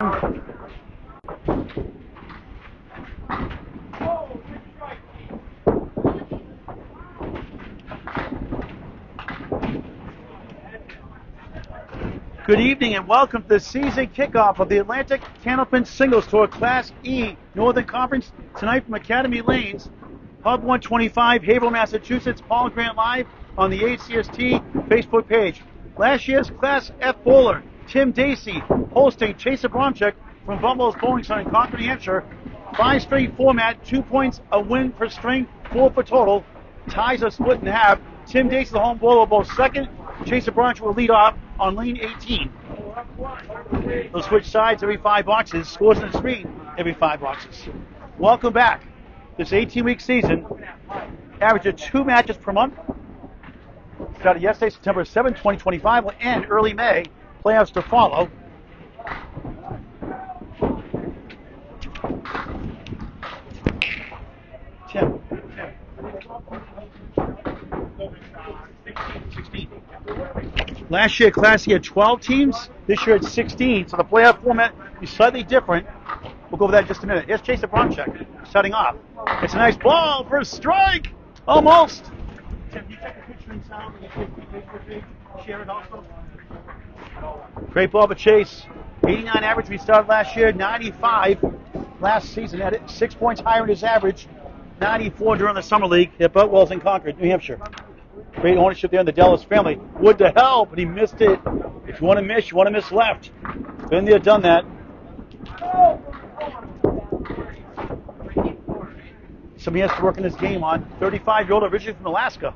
Good evening and welcome to the season kickoff of the Atlantic Candlepin Singles Tour Class E Northern Conference tonight from Academy Lanes, Hub 125, Haverhill, Massachusetts. Paul Grant live on the ACST Facebook page. Last year's Class F bowler, Tim Dacey, hosting Chase Abramczyk from Bumble's Bowling Center in Concord, New Hampshire. 5 straight format, 2 points, a win per string, 4 for total. Ties are split in half. Tim Dacey, the home bowler, will bowl second. Chase Abramczyk will lead off on lane 18. They'll switch sides every 5 boxes. Scores on the screen every 5 boxes. Welcome back. This 18-week season, average of 2 matches per month. Started yesterday, September 7, 2025. Will end early May. Playoffs to follow. Tim. 16. Last year, Class E had 12 teams. This year, it's 16. So the playoff format is slightly different. We'll go over that in just a minute. Here's Chase Abramczyk setting off. It's a nice ball for a strike. Almost. Tim, you take a picture and sound and Facebook page. Share it also. Great ball for Chase. 89 average. We started last year. 95 last season. Had it 6 points higher in his average. 94 during the summer league at Butwell's in Concord, New Hampshire. Great ownership there in the Dallas family. Would to help, but he missed it. If you want to miss, you want to miss left. Been there, done that. Somebody has to work in this game on. 35-year-old, originally from Alaska.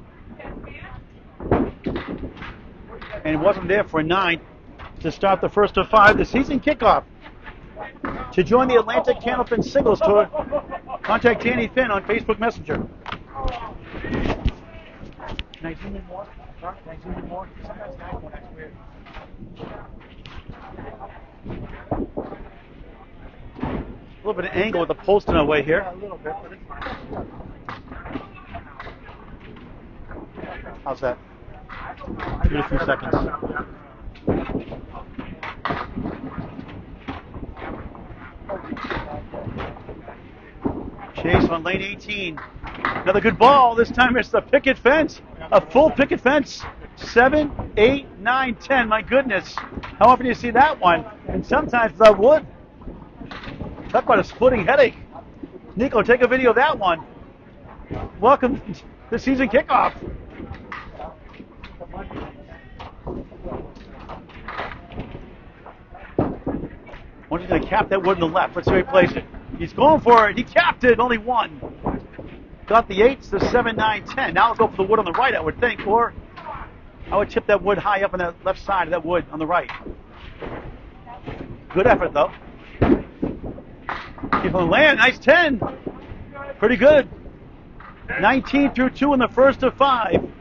And wasn't there for a 9 to start the first of 5. The season kickoff. To join the Atlantic Candlepin Singles Tour, contact Danny Finn on Facebook Messenger. Can I zoom in more? Can I zoom in more? Sometimes nice one, that's weird. A little bit of angle with the post in our way here. Yeah, a little bit, but it's fine. How's that? Give it a few seconds. Chase on lane 18. Another good ball. This time it's the picket fence. A full picket fence. 7, 8, 9, 10. My goodness. How often do you see that one? And sometimes the wood. Talk about a splitting headache. Nico, take a video of that one. Welcome to the season kickoff. One's going to cap that wood in the left. Let's see where he plays it. He's going for it. He capped it. Only 1. Got the 8s, the 7, 9, 10. Now I'll go for the wood on the right, I would think. Or I would tip that wood high up on the left side of that wood on the right. Good effort, though. Keep on the land. Nice 10. Pretty good. 19 through 2 in the first of 5.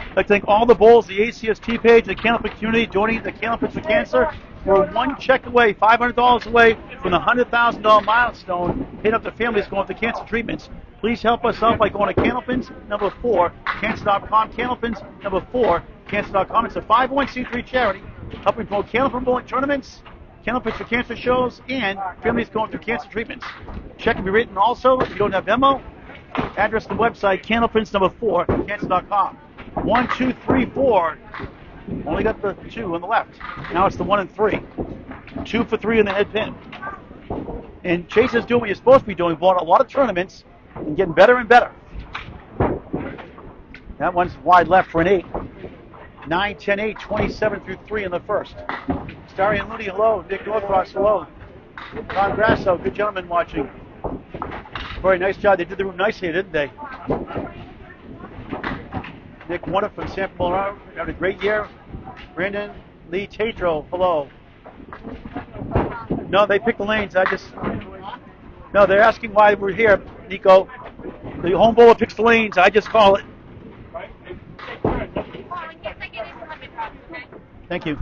I'd like to thank all the bowls, the ACST page, the Candlepin community, donating to Candlepin for Cancer. We're 1 check away, $500 away from the $100,000 milestone, paid up to families going to cancer treatments. Please help us out by going to Candlepins, number 4, cancer.com, Candlepins, number 4, cancer.com. It's a 501c3 charity, helping promote Candlepin bowling tournaments, Candlepins for Cancer shows, and families going through cancer treatments. Check can be written also if you don't have Venmo. Address on the website, Candlepins, number 4, cancer.com. 1, 2, 3, 4. Only got the 2 on the left. Now it's the 1 and 3. 2 for 3 in the head pin. And Chase is doing what you're supposed to be doing, bought a lot of tournaments and getting better and better. That one's wide left for an 8. 9, 10, 8, 27 through 3 in the first. Starry and Looney, hello. Nick Norcross, hello. Ron Grasso, good gentleman watching. Very nice job. They did the room nicely, didn't they? Nick Warner from San Paulo, having a great year. Brandon Lee Tatro, hello. No, they picked the lanes. No, they're asking why we're here, Nico. The home bowler picks the lanes. I just call it. Thank you.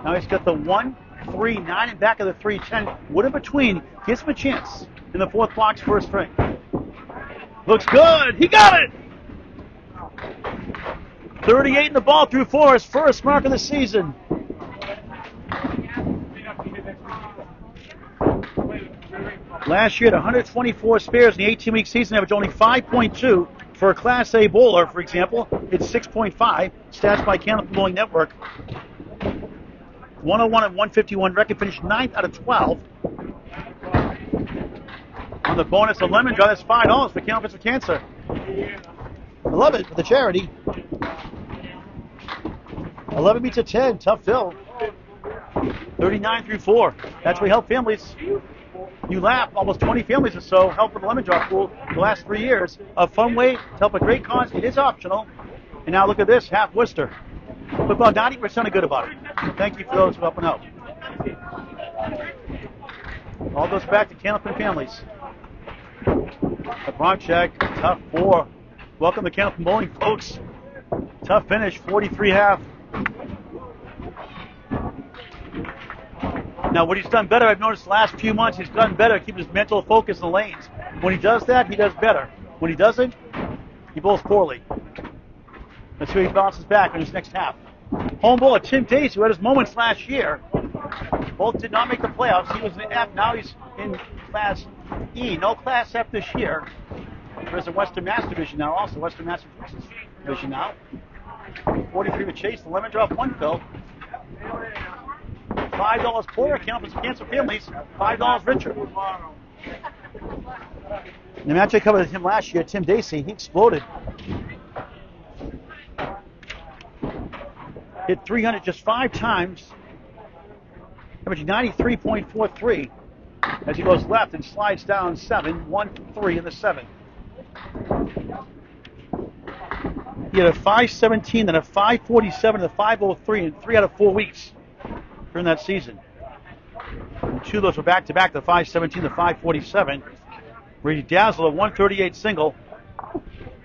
Now he's got the 1, 3, 9 in back of the 3, 10. Wood in between. Gives him a chance in the 4th box for a string. Looks good. He got it. 38 in the ball through 4. His first mark of the season. Last year, at 124 spares in the 18-week season, averaged only 5.2 for a Class A bowler, for example. It's 6.5. Stats by Candlepin Bowling Network. 101 and 151 record, finished 9th out of 12. On the bonus, a lemon jar, that's $5 for Candlepin for Cancer. I love it for the charity. 11 beats a 10, tough fill. 39 through 4. That's where we help families. You laugh, almost 20 families or so help with the lemon drop pool the last 3 years. A fun way to help a great cause. It is optional. And now look at this, half Worcester. But about 90% are good about it. Thank you for those who help and out. All goes back to Candlepin families. Abramczyk, tough 4. Welcome to Candlepin Bowling, folks. Tough finish, 43.5. Now, what he's done better, I've noticed the last few months, he's done better, keep his mental focus in the lanes. When he does that, he does better. When he doesn't, he bowls poorly. Let's see how he bounces back in his next half. Home bowler Tim Dacey, who had his moments last year. Both did not make the playoffs. He was in F, now he's in Class E. No Class F this year. There's a Western Mass Division now, also Western Massachusetts Division now. 43 with Chase, the lemon drop, 1 fill. $5 poorer, Candlepin for Cancer families, $5 richer. In the match I covered with him last year, Tim Dacey, he exploded. Hit 300 just 5 times, averaging 93.43 as he goes left and slides down 7, 1, 3 in the 7th. He had a 517, then a 547, and a 503 in 3 out of 4 weeks during that season. And 2 of those were back-to-back, the 517, the 547, where he dazzled a 138 single,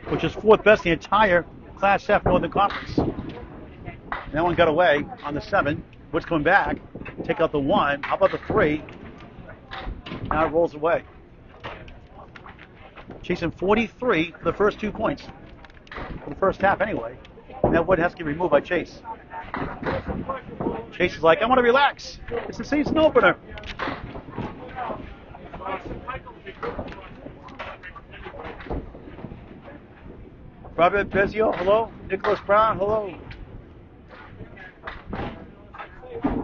which is 4th best in the entire Class F Northern Conference. And that one got away on the 7. Woods coming back, take out the 1. How about the 3? Now it rolls away. Chasing 43 for the first 2 points. For the first half anyway. And that wood has to get removed by Chase. Chase is like, I want to relax. It's the season opener. Robert Bezio, hello. Nicholas Brown, hello.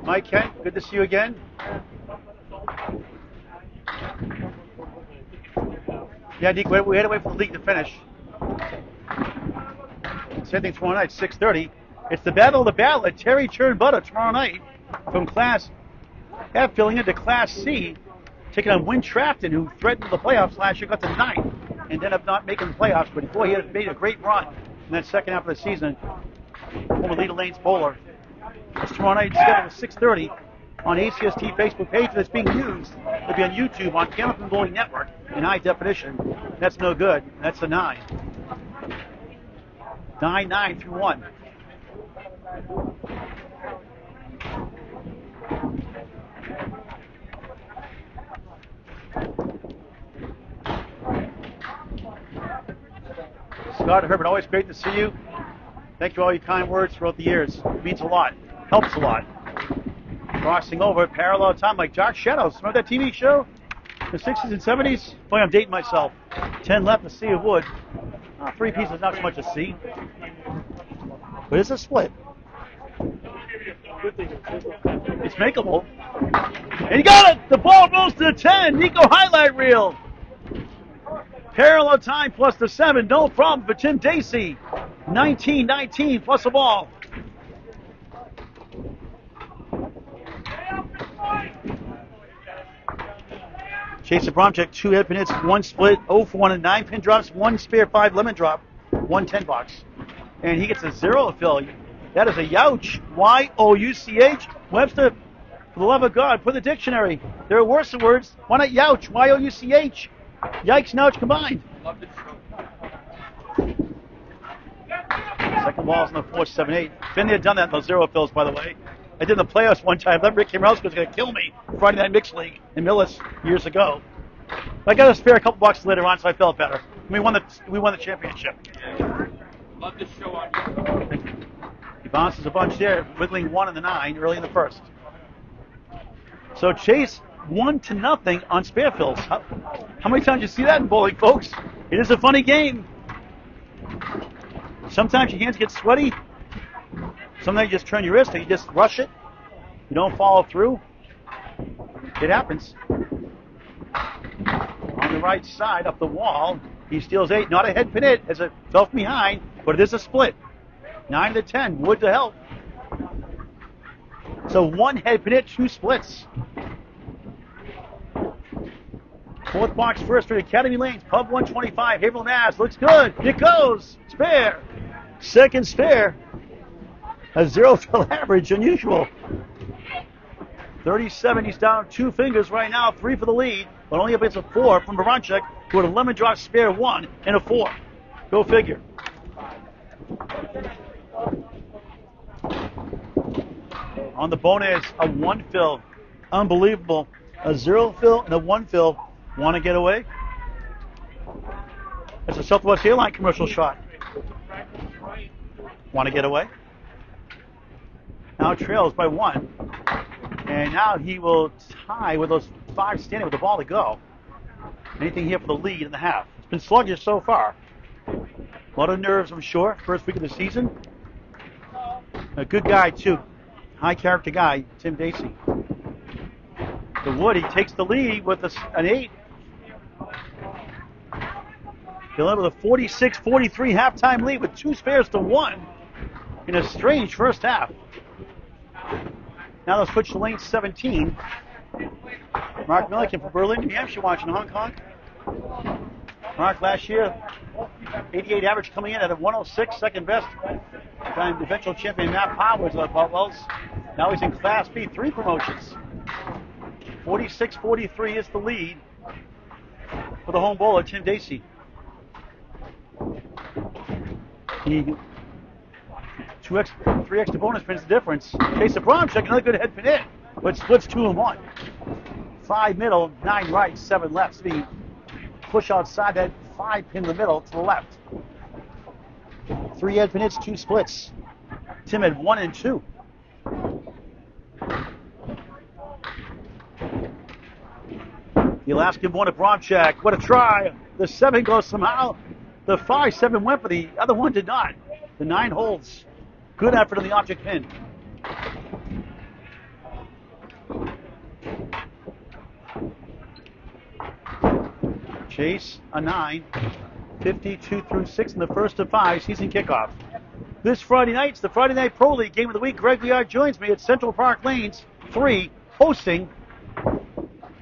Mike Kent, good to see you again. Yeah, Nick, we had to wait for the league to finish. Same thing tomorrow night, 6:30. It's the Battle of the Ballot, Terry Churnbutter tomorrow night from Class F, filling into Class C, taking on Win Trafton, who threatened the playoffs last year, got to 9th, and ended up not making the playoffs. But before he had made a great run in that second half of the season, former Leader Lanes bowler. It's tomorrow night, scheduled at 6:30 on ACST Facebook page that's being used. It'll be on YouTube on Candlepin Bowling Network in high definition. That's no good. That's a 9. 9 through 1. Scott Herbert, always great to see you. Thank you for all your kind words throughout the years. It means a lot. Helps a lot. Crossing over, parallel time like Dark Shadows. Remember that TV show? The 60s and 70s? Boy, I'm dating myself. 10 left, a sea of wood. 3 pieces, not so much a sea. But it's a split. It's makeable. And he got it! The ball rolls to the 10. Nico highlight reel. Parallel time plus the 7. No problem for Tim Dacey. 19-19 plus a ball. Chase Abramczyk, 2 head pin hits, 1 split, 0 for 1 and 9 pin drops, 1 spare 5 lemon drop, 1 10 box. And he gets a 0 fill. That is a youch. Y-O-U-C-H. Webster, for the love of God, put in the dictionary. There are worse words. Why not youch? Y-O-U-C-H. Yikes and ouch combined. Second ball's in the 4-7-8. Finley had done that in those 0 fills, by the way. I did in the playoffs one time. That Rick Kimrowski was going to kill me Friday Night Mixed League in Millis years ago. I got to spare a couple bucks later on, so I felt better. We won the championship. Love the show on you. Thank you. He bounces a bunch there, wiggling 1 in the 9 early in the first. So Chase 1-0 on spare fills. How many times you see that in bowling, folks? It is a funny game. Sometimes your hands get sweaty. Sometimes you just turn your wrist and you just rush it. You don't follow through. It happens. On the right side, up the wall, he steals 8. Not a head pin hit as it fell from behind, but it is a split. 9-10. Wood to help. So 1 head pin hit, 2 splits. 4th box first for Academy Lanes. Pub 125. Haverhill Mass looks good. It goes. Spare. Second spare. A 0 fill average. Unusual. 37. He's down 2 fingers right now. 3 for the lead. But only up against a 4 from Abramczyk, who had a lemon drop spare 1 and a 4. Go figure. On the bonus, a 1 fill. Unbelievable. A 0 fill and a 1 fill. Want to get away? That's a Southwest Airline commercial shot. Want to get away? Now trails by 1. And now he will tie with those 5 standing with the ball to go. Anything here for the lead in the half. It's been sluggish so far. A lot of nerves, I'm sure. First week of the season. A good guy, too. High character guy, Tim Dacey. The Wood, he takes the lead with an 8. He'll end with a 46-43 halftime lead with 2 spares to 1 in a strange first half. Now they'll switch to lane 17. Mark Milliken from Berlin, New Hampshire, watching Hong Kong. Mark last year, 88 average coming in at a 106, second best. Time eventual champion Matt Powers of Wells. Now he's in Class B, 3 promotions. 46-43 is the lead for the home bowler, Tim Dacey. He 3 extra bonus pins the difference. Chase Abramczyk, another good head pin hit, but splits 2 and 1. 5 middle, 9 right, 7 left. So he push outside that 5 pin in the middle to the left. 3 head pin hits, 2 splits. Tim had 1 and 2. The Alaskan one, Abramczyk. What a try. The 7 goes somehow. The 5-7 went, but the other one did not. The 9 holds. Good effort on the object pin. Chase, a 9. 52 through 6 in the first of 5 season kickoff. This Friday night, it's the Friday Night Pro League Game of the Week. Greg Liard joins me at Central Park Lanes 3, hosting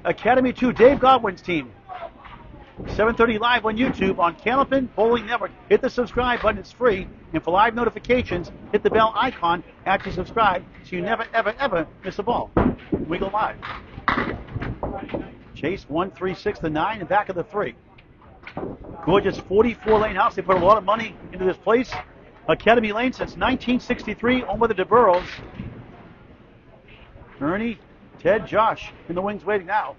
Academy 2 Dave Godwin's team. 7:30 live on YouTube on Candlepin Bowling Network. Hit the subscribe button, it's free. And for live notifications, hit the bell icon after you subscribe so you never, ever, ever miss a ball. We go live. Chase 1, 3, 6, the 9, and back of the 3. Gorgeous 44-lane house. They put a lot of money into this place. Academy Lane since 1963, owned by the DeBurrows. Ernie, Ted, Josh in the wings waiting now.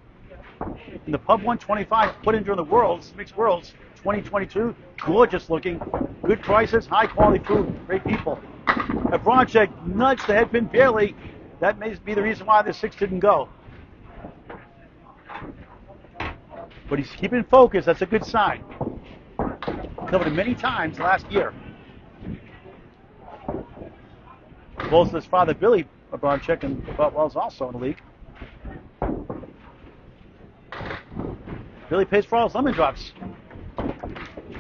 And the Pub 125 put in during the Worlds, Mixed Worlds 2022. Gorgeous looking, good prices, high quality food, great people. Abramczyk nudged the head pin barely. That may be the reason why the 6 didn't go. But he's keeping focus. That's a good sign. Covered it many times last year. Both his father, Billy Abramczyk, and Bob Wells also in the league. Billy pays for all his lemon drops.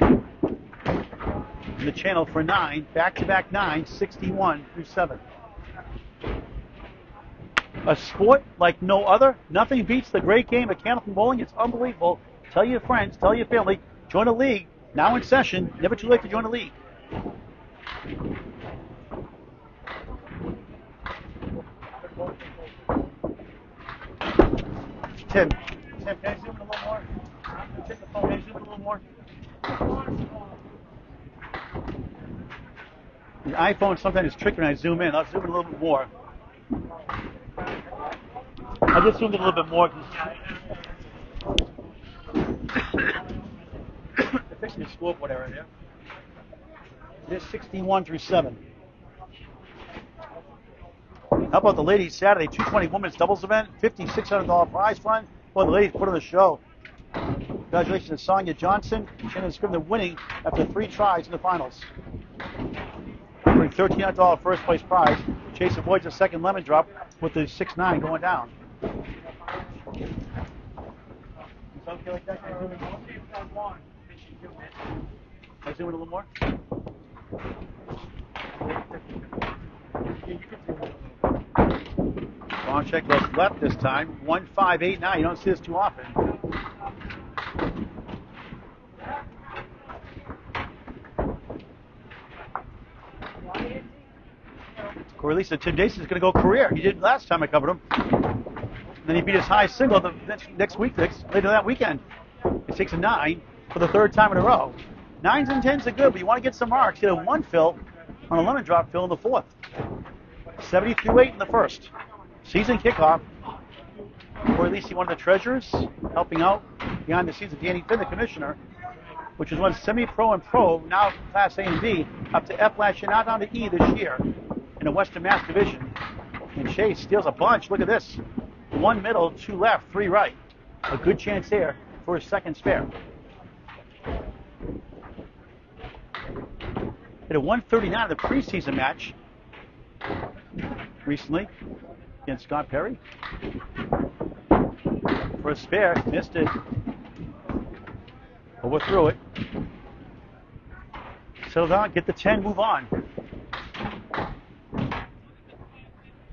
In the channel for 9, back-to-back 9, 61 through 7. A sport like no other. Nothing beats the great game of Candlepin bowling. It's unbelievable. Tell your friends, tell your family. Join a league. Now in session. Never too late to join a league. Tim, can I zoom in a little more? Check the phone. Can I zoom in a little more? The iPhone sometimes is tricky when I zoom in. I'll zoom in a little bit more. I just zoomed in a little bit more. The picture scoreboard error there. It is 61 through 7. How about the ladies Saturday 220 women's doubles event, $5,600 prize fund. Well, the ladies put on the show. Congratulations to Sonia Johnson. Shannon Scribner winning after 3 tries in the finals. Bring $1,300 first place prize. Chase avoids a second lemon drop with the 6-9 going down. It's okay like that? Can I zoom in more? Can I zoom in a little more? Abramczyk goes left this time. 1-5-8-9. You don't see this too often. Corey Tim Dacey is going to go career. He did last time I covered him. And then he beat his high single the next week, later that weekend. He takes a 9 for the 3rd time in a row. 9s and 10s are good, but you want to get some marks. Get a 1 fill on a lemon drop fill in the 4th. 70-8 in the 1st. Season kickoff. Corey one of the treasurers, helping out behind the scenes of Danny Finn, the commissioner, which has won semi-pro and pro, now Class A and B, up to F last year, now down to E this year in the Western Mass Division. And Chase steals a bunch. Look at this. 1 middle, 2 left, 3 right. A good chance there for his second spare. Hit a 139 in the preseason match recently against Scott Perry. For a spare, missed it. Overthrew it. Settle down, get the 10, move on.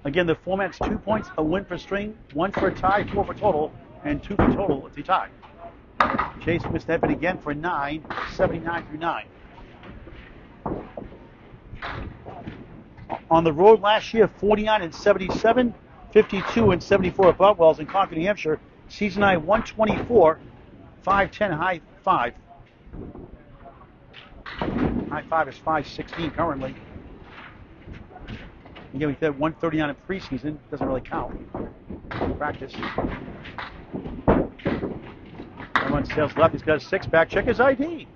Again, the format's 2 points, a win for string, 1 for a tie, 4 for total, and 2 for total if they tie. Chase missed that bit again for 9, 79 through 9. On the road last year, 49 and 77, 52 and 74 at Boutwell's in Concord, New Hampshire. Season high 124, 510 high 5. High 5 is 516 currently. Again, we said 139 in preseason. Doesn't really count. Practice. Everyone sails left. He's got a 6-pack. Check his ID.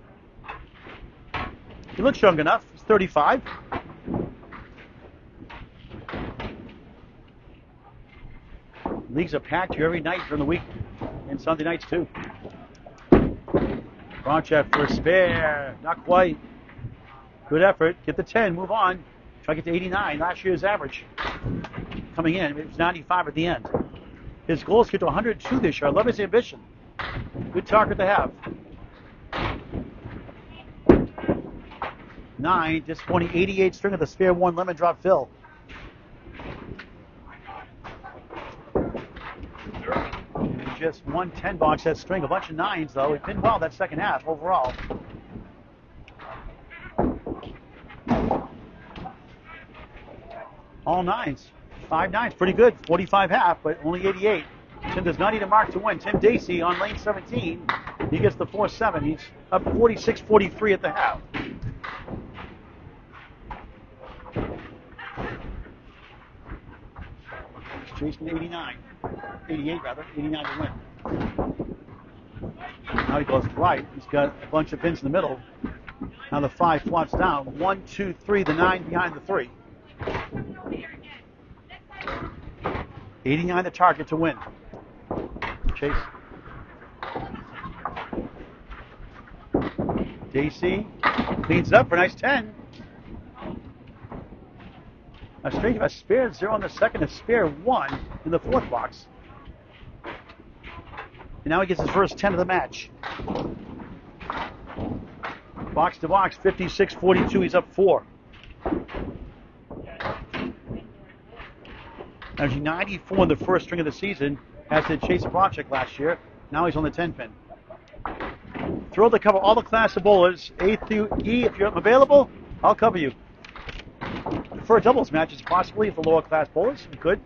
He looks young enough. He's 35. Leagues are packed here every night during the week and Sunday nights too. Abramczyk for a spare. Not quite. Good effort. Get the 10. Move on. Try to get to 89. Last year's average. Coming in. It was 95 at the end. His goal is to get to 102 this year. I love his ambition. Good target to have. 9. Disappointing 88 string of the spare 1 lemon drop fill. Just 110 box that string. A bunch of 9s though. It did well that second half overall. All 9s. 5 9s. Pretty good. 45 half, but only 88. Tim does not need a mark to win. Tim Dacey on lane 17. He gets the 4-7. He's up 46-43 at the half. He's chasing 89. 88 rather. 89 to win. Now he goes right. He's got a bunch of pins in the middle. Now the 5 flops down. 1, 2, 3. The 9 behind the 3. 89 the target to win. Chase. Dacey cleans it up for a nice 10. A string of a spare 0 on the second, a spare 1 in the 4th box. And now he gets his first 10 of the match. Box to box, 56-42. He's up 4. Averaging 94 in the first string of the season, as did Chase Abramczyk last year. Now he's on the 10 pin. Thrilled to cover all the class of bowlers, A through E. If you're available, I'll cover you. For a doubles matches, possibly, if the lower class bowlers, you could.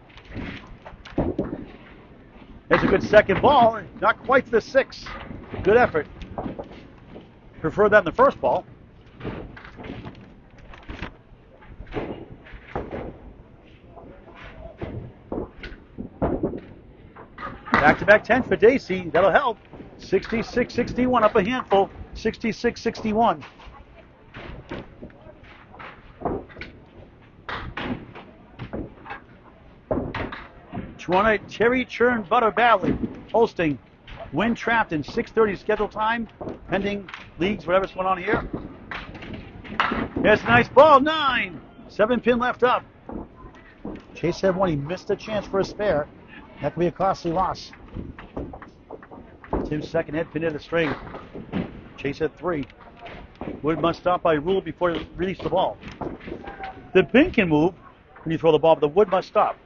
There's a good second ball, not quite to the 6. Good effort. Prefer that in the first ball. Back-to-back 10 for Dacey. That'll help. 66-61 up a handful. 66-61. Toronto Terry Churn Butter Valley hosting Win Trapton, 6:30 scheduled time, pending leagues, whatever's going on here. There's a nice ball, 9. 7-pin left up. Chase had one, he missed a chance for a spare. That could be a costly loss. Tim's second head pin in the string. Chase had 3. Wood must stop by rule before he releases the ball. The pin can move when you throw the ball, but the wood must stop.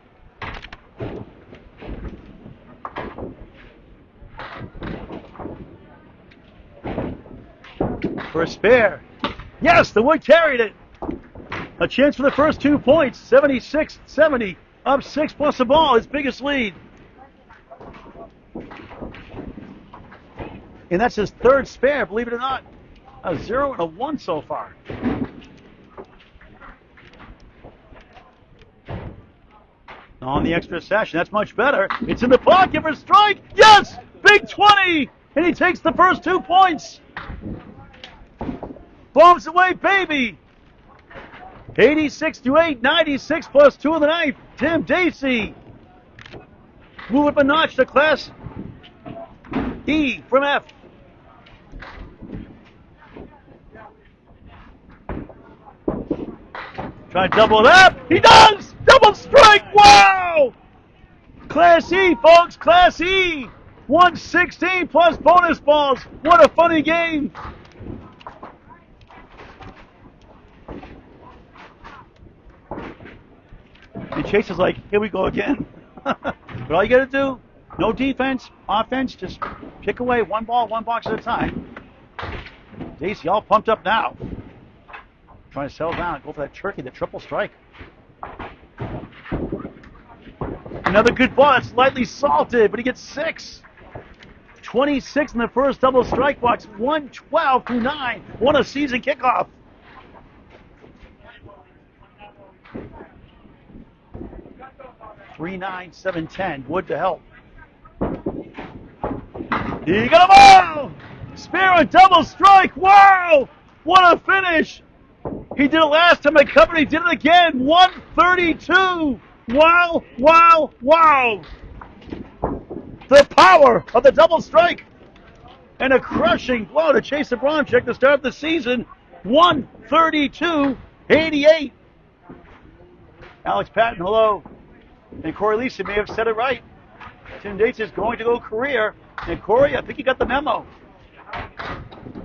For a spare. Yes, the wood carried it. A chance for the first 2 points. 76-70. Up 6 plus the ball. His biggest lead. And that's his third spare, believe it or not. A 0 and a 1 so far. On the extra session. That's much better. It's in the pocket for a strike. Yes! Big 20! And he takes the first 2 points. Bombs away, baby! 86-8, 96 plus 2 in the ninth. Tim Dacey. Move up a notch to Class E from F. Try to double it up. He does! Double strike! Wow! Class E, folks. Class E. 116 plus bonus balls. What a funny game. And Chase is like, here we go again. But all you got to do, no defense, offense, just kick away one ball, one box at a time. Dacey all pumped up now. Trying to settle down, go for that turkey, the triple strike. Another good ball, that's lightly salted, but he gets 6. 26 in the first double strike box, 112 through 9. What a season kickoff. Three, 9, 7, 10. Wood to help. He got a ball! Spear and double strike. Wow! What a finish! He did it last time I covered. He did it again. 132. Wow! Wow! Wow! The power of the double strike and a crushing blow to Chase Abramczyk to start the season. 132-88. Alex Patton, hello. And Corey Lisa may have said it right. Tim Dacey is going to go career. And Corey, I think you got the memo.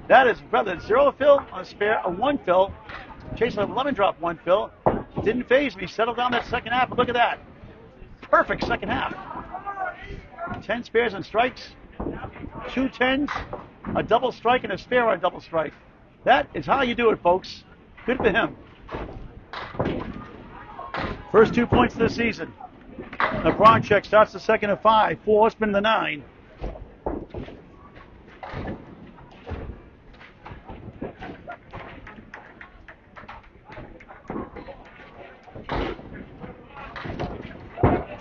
That is rather 0 fill on a spare, a 1 fill. Chase a lemon drop 1 fill. Didn't phase me. Settled down that second half. But look at that. Perfect second half. 10 spares and strikes. 2 10s. A double strike and a spare on a double strike. That is how you do it, folks. Good for him. First 2 points of the season. Abramczyk starts the second at 5. 4 horsemen in the 9.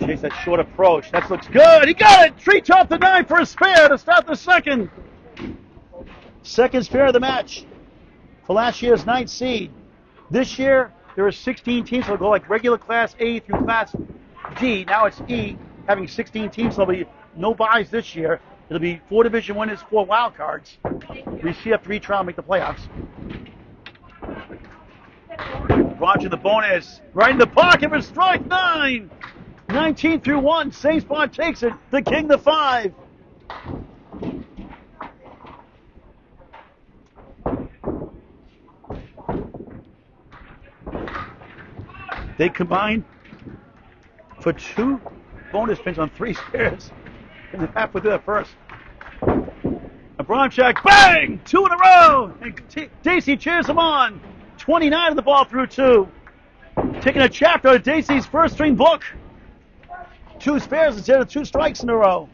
Chase that short approach. That looks good. He got it. Treetop the 9 for a spare to start the second. Second spare of the match for last year's 9th seed. This year, there are 16 teams. So it'll go like regular Class A through Class D. Now it's E, having 16 teams. So there'll be no buys this year. It'll be 4 division winners, 4 wild cards. We see up 3 try and make the playoffs. Roger the bonus. Right in the pocket for strike 9. 19 through 1. Same spot takes it. The King the 5. They combine for 2 bonus pins on 3 spares. And they're halfway through that first. Abramczyk, bang! 2 in a row! And Dacey cheers him on. 29 of the ball through 2. Taking a chapter out of Dacey's first string book. 2 spares instead of 2 strikes in a row.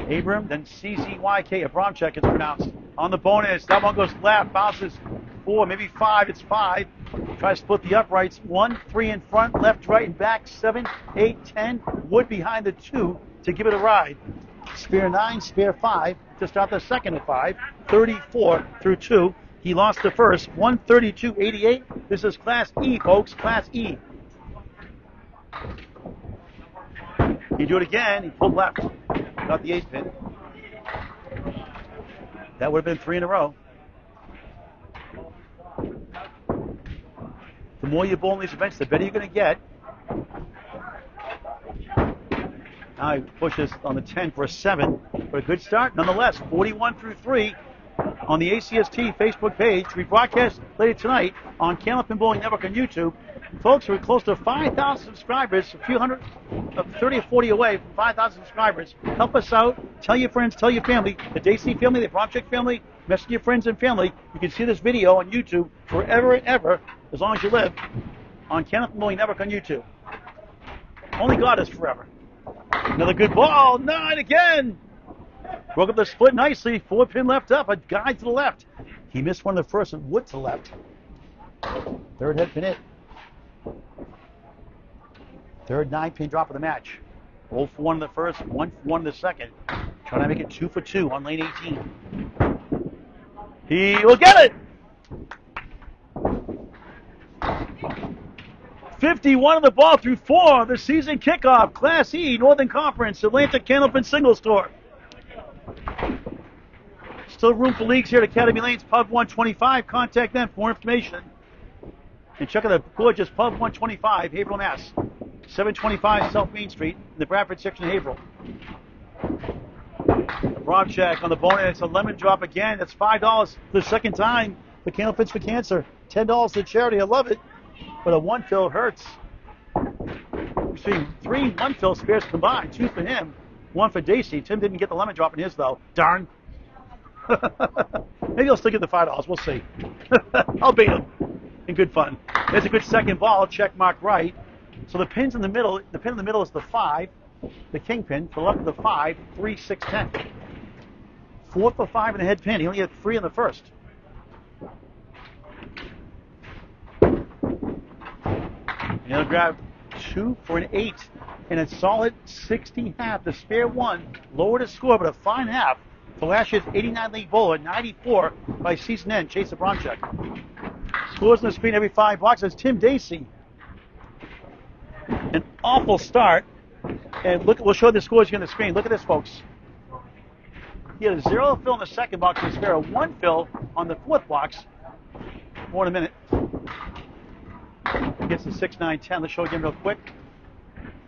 Abram, then CZYK. Abramczyk is pronounced. On the bonus, that one goes left, bounces 4, maybe 5. It's 5. Try to split the uprights. 1, 3 in front, left, right, and back. 7, 8, 10. Wood behind the 2 to give it a ride. Spare 9, spare 5 to start the second at 5. 34 through 2. He lost the first. 132.88. This is Class E, folks. Class E. He do it again. He pulled left. Got the 8th pin. That would have been 3 in a row. The more you bowl in these events, the better you're going to get. Now he pushes on the 10 for a 7. But a good start nonetheless. 41 through 3 on the ACST Facebook page. We broadcast later tonight on Candlepin Bowling Network on YouTube. Folks, we're close to 5,000 subscribers, a few hundred, 30 or 40 away from 5,000 subscribers. Help us out. Tell your friends, tell your family, the Dacey family, the Abramczyk family, message your friends and family. You can see this video on YouTube forever and ever, as long as you live, on Candlepin Bowling Network on YouTube. Only God is forever. Another good ball. 9 again. Broke up the split nicely. 4 pin left up. A guy to the left. He missed one of the first and Wood to the left. Third head pin it. Third 9-pin drop of the match. 0 for 1 in the first, 1 for 1 in the second. Trying to make it 2 for 2 on lane 18. He will get it! 51 on the ball through 4 of the season kickoff. Class E, Northern Conference, Atlantic Candlepin Singles Tour. Still room for leagues here at Academy Lanes, Pub 125. Contact them for more information. And check out the gorgeous Pub 125, Haverhill, Mass. 725 South Main Street in the Bradford section of Haverhill. Abramczyk on the bonus. It's a lemon drop again. That's $5 for the second time for Candlepins for Cancer. $10 to charity. I love it. But a 1 fill hurts. We're seeing 3 1 fill spares combined. 2 for him, 1 for Dacey. Tim didn't get the lemon drop in his, though. Darn. Maybe he'll still get the $5. We'll see. I'll beat him. In good fun. There's a good second ball. Check mark right. So the pin's in the middle. The pin in the middle is the 5. The king pin. To the left of the 5. 3, 6, 10. 4 for 5 in the head pin. He only had 3 in the first. And he'll grab 2 for an 8 and a solid 60 half. The spare 1 lowered his score, but a fine half for last year's 89 league bowler, 94 by season end, Chase Abramczyk. Scores on the screen every 5 blocks. That's Tim Dacey. An awful start. And look, we'll show the scores here on the screen. Look at this, folks. He had a 0 fill in the second box and a spare 1 fill on the 4th box. More in a minute. Gets the 6, 9, 10. Let's show again real quick.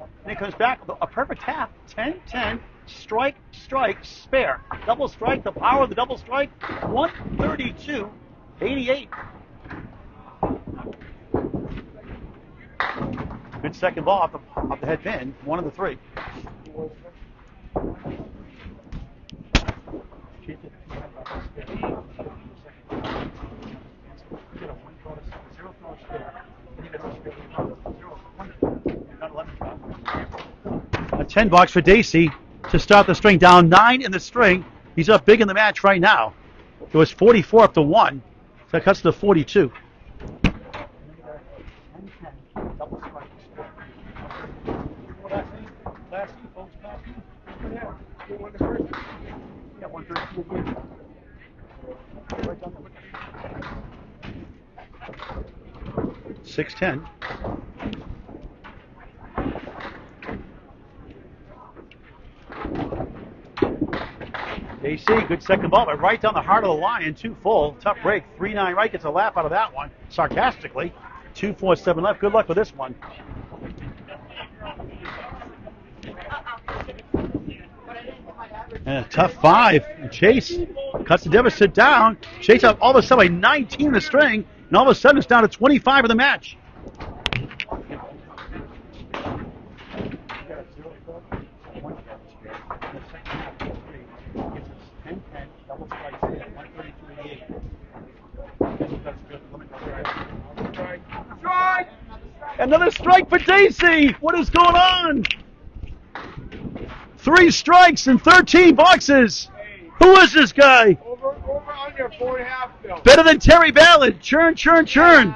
And he comes back with a perfect half. 10, 10, strike, strike, spare. Double strike, the power of the double strike. 132, 88. Good second ball off the head pin. 1 of the 3. A 10 box for Dacey to start the string. Down 9 in the string. He's up big in the match right now. It was 44 up to 1. So that cuts to 42. $6.10. Dacey, good second ball, but right down the heart of the line, 2 full. Tough break. 3-9 right, gets a laugh out of that one, sarcastically. 2-4-7 left. Good luck with this one. And a tough 5. Chase cuts the deficit down. Chase up all of a sudden 19 in the string, and all of a sudden it's down to 25 in the match. Another strike for Dacey. What is going on? 3 strikes and 13 boxes. Who is this guy? Over under 4.5 fill. Better than Terry Ballard. Churn, churn, churn.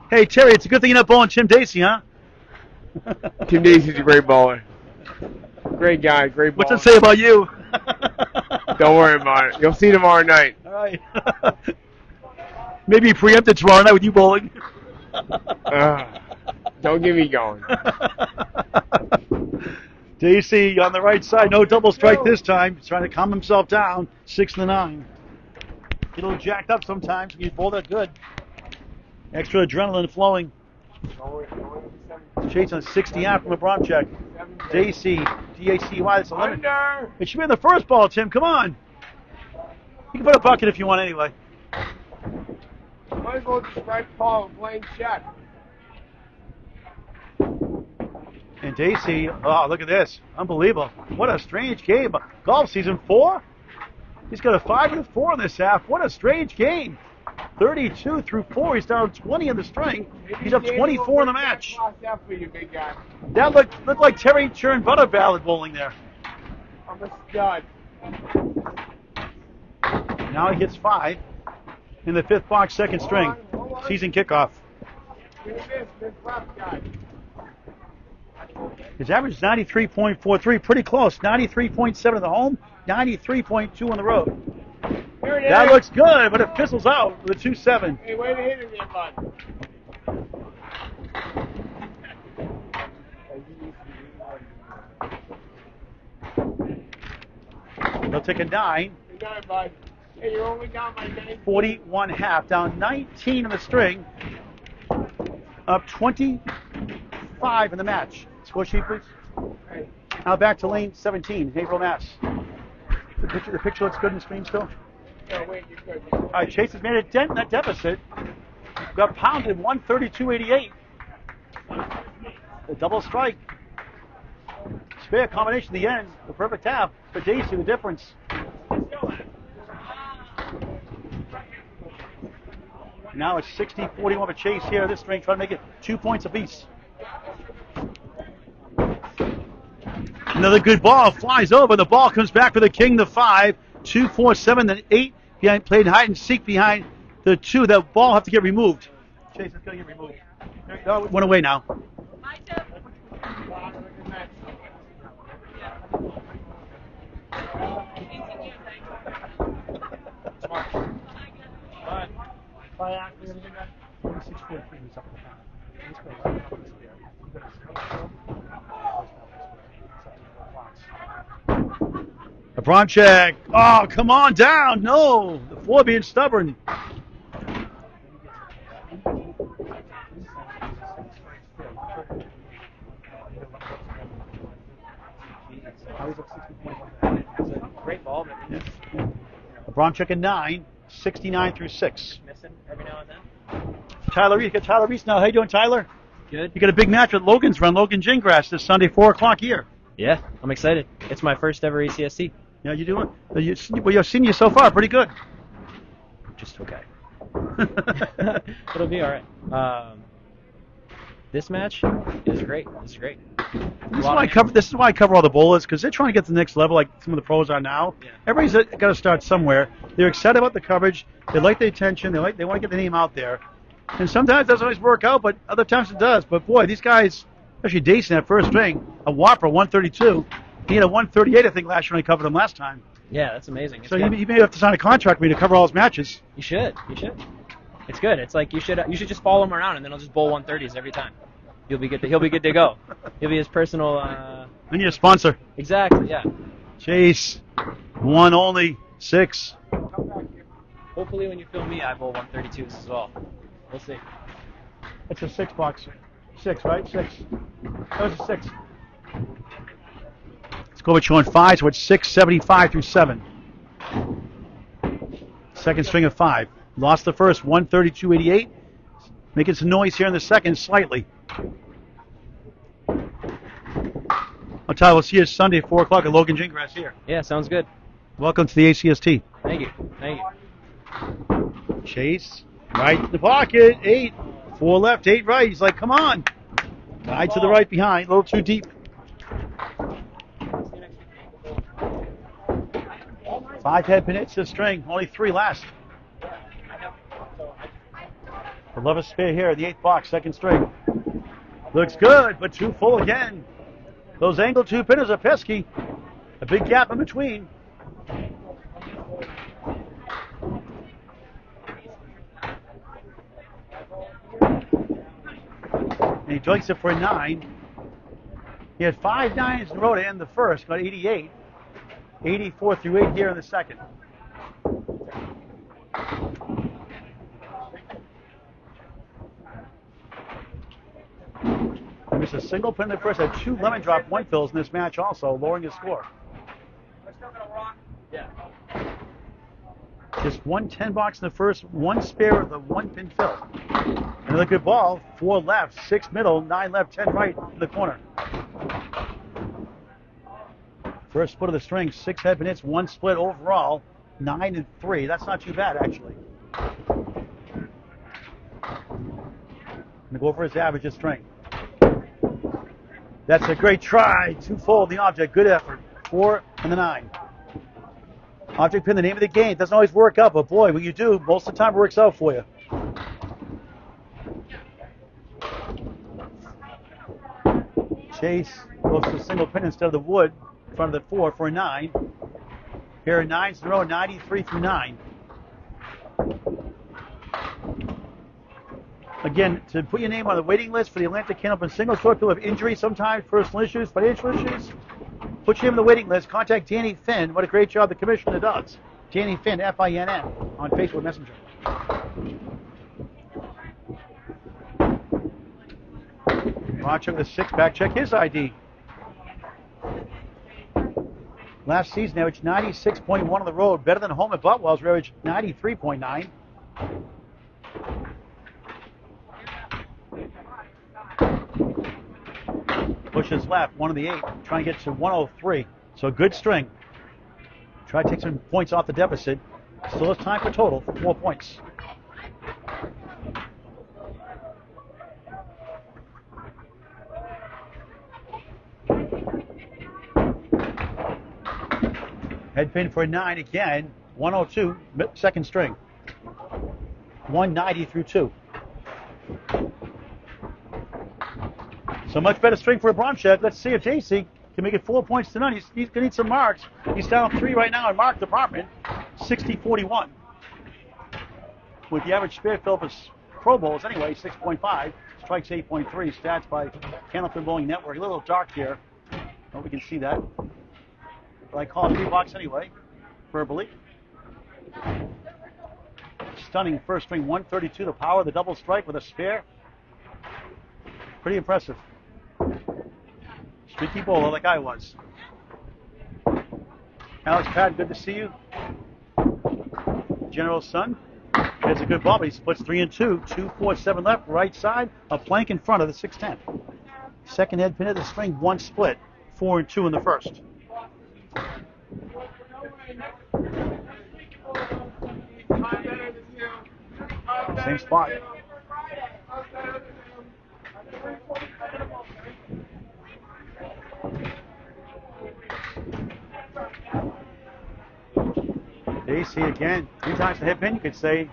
Hey, Terry, it's a good thing you're not bowling Tim Dacey, huh? Tim Dacey's a great bowler. Great guy, great bowler. What's it say about you? Don't worry about it. You'll see tomorrow night. All right. Maybe preempted tomorrow night with you bowling. Don't get me going. Dacey on the right side, no double strike this time. He's trying to calm himself down. 6-9. Get a little jacked up sometimes. You bowl that good. Extra adrenaline flowing. Chase on 60 out from Abramczyk. Dacey, D-A-C-Y, that's a limit. It should be in the first ball, Tim. Come on. You can put a bucket if you want anyway. Might as well just strike Paul and blank check. And Dacey, oh, look at this. Unbelievable. What a strange game. Golf season 4. He's got a 5-4 in this half. What a strange game. 32 through 4. He's down 20 in the string. He's up 24 in the match. That looked like Terry Churn-Butter ballad bowling there. I'm a stud. Now he hits 5 in the 5th box, 2nd string. Season kickoff. His average is 93.43, pretty close. 93.7 at the home, 93.2 on the road. That looks good, but it fizzles out with a 2-7. Hey, way to hit it there, bud. They'll take a 9. Good night, bud. Hey, you're only down by 9. 41 half, down 19 in the string. Up 25 in the match. Score sheet, please. Hey. Now back to lane 17, Haverhill, Mass. The picture looks good in the screen still. No, wait, you're good. All right, Chase has made a dent in that deficit. Got pounded 132.88. The double strike. Spare combination at the end. The perfect half. For Dacey, the difference. Now it's 60-41 of a Chase here. This string trying to make it 2 points apiece. Another good ball flies over. The ball comes back for the king, the 5. 2, 4, 7, then 8. Behind, played hide and seek behind the 2. That ball have to get removed. Chase is going to get removed. No, it went away now. Abramczyk. Oh, come on down. No. The 4 being stubborn. Great ball, but Yeah. Abramczyk a 9, 69 through 6. missing every now and then. Tyler Reese. Got Tyler Reese now. How you doing, Tyler? Good. You got a big match with Logan's Run, Logan Gingras, this Sunday, 4 o'clock here. Yeah, I'm excited. It's my first ever ACSC. Yeah, you doing? Well, you've seen you so far. Pretty good. Just okay. It'll be all right. This match is great. This is great. This is why I cover all the bowlers, because they're trying to get to the next level like some of the pros are now. Yeah. Everybody's got to start somewhere. They're excited about the coverage. They like the attention. They want to get the name out there. And sometimes it doesn't always work out, but other times it does. But boy, these guys, especially Dacey in that first string, a whopper, 132. He had a 138, I think, last year when I covered him last time. Yeah, that's amazing. So you may have to sign a contract with me to cover all his matches. You should. It's good. It's like you should just follow him around, and then I'll just bowl 130s every time. He'll be good to go. He'll be his personal. I need a sponsor. Exactly. Yeah. Chase, 1 only, 6. Hopefully, when you film me, I bowl 132s as well. We'll see. It's a 6 box. 6, right? 6. That was a 6. Let's go with showing 5, so it's 675 through 7. Second string of 5. Lost the first, 132.88. Making some noise here in the second, slightly. I'll tell you, we'll see you Sunday, 4 o'clock at Logan Gingras here. Yeah, sounds good. Welcome to the ACST. Thank you. Chase, right in the pocket, 8. 4 left, 8 right. He's like, come on. Guide to the right behind, a little too deep. 5 head pin hits the string, only 3 last. The Levis spare here in the 8th box, second string. Looks good, but too full again. Those angle 2 pinners are pesky. A big gap in between. And he joints it for a 9. He had 5 9s in a row to end the first, got 88. 84 through 8 here in the second. He missed a single pin in the first, had 2 lemon drop 1 fills in this match also, lowering his score. Just 1 10 box in the first, 1 spare with a 1 pin fill. Another good ball, 4 left, 6 middle, 9 left, 10 right in the corner. First split of the string, 6 head pin hits, 1 split overall, 9 and 3. That's not too bad, actually. Gonna go for his average of string. That's a great try. 2-fold the object. Good effort. 4 and the 9. Object pin, the name of the game. Doesn't always work out, but boy, when you do, most of the time it works out for you. Chase goes to a single pin instead of the wood in front of the 4 for a 9. Here are 9s in a row, 93 through 9. Again, to put your name on the waiting list for the Atlantic Candlepin Singles Tour, people have injuries sometimes, personal issues, financial issues. Put your name on the waiting list. Contact Danny Finn. What a great job the commissioner does. Danny Finn, F-I-N-N, on Facebook Messenger. Abramczyk with a 6-pack. Check his ID. Last season, averaged 96.1 on the road. Better than home at Butwell's, where averaged 93.9. Pushes left, 1 of the 8, trying to get to 103. So good string. Try to take some points off the deficit. Still has time for total for 4 points. Head pin for a 9 again. 102, second string. 190 through 2. So much better string for Abramczyk. Let's see if Dacey can make it 4 points tonight. He's going to need some marks. He's down 3 right now in mark department. 60-41. With the average spare fill of his Pro Bowls anyway, 6.5. Strikes 8.3. Stats by Candlepin Bowling Network. A little dark here. Hope we can see that. But I call it 3 bucks anyway, verbally. Stunning first string, 132. The power of the double strike with a spare. Pretty impressive. Streaky bowler like I was. Alex Patton, good to see you. General's son. It's a good ball, but he splits 3 and 2. 2, 4, 7 left, right side. A plank in front of the 6-10. Second head pin of the string, 1 split. 4 and 2 in the first. Same spot. Dacey again. 3 times the head pin, you could say.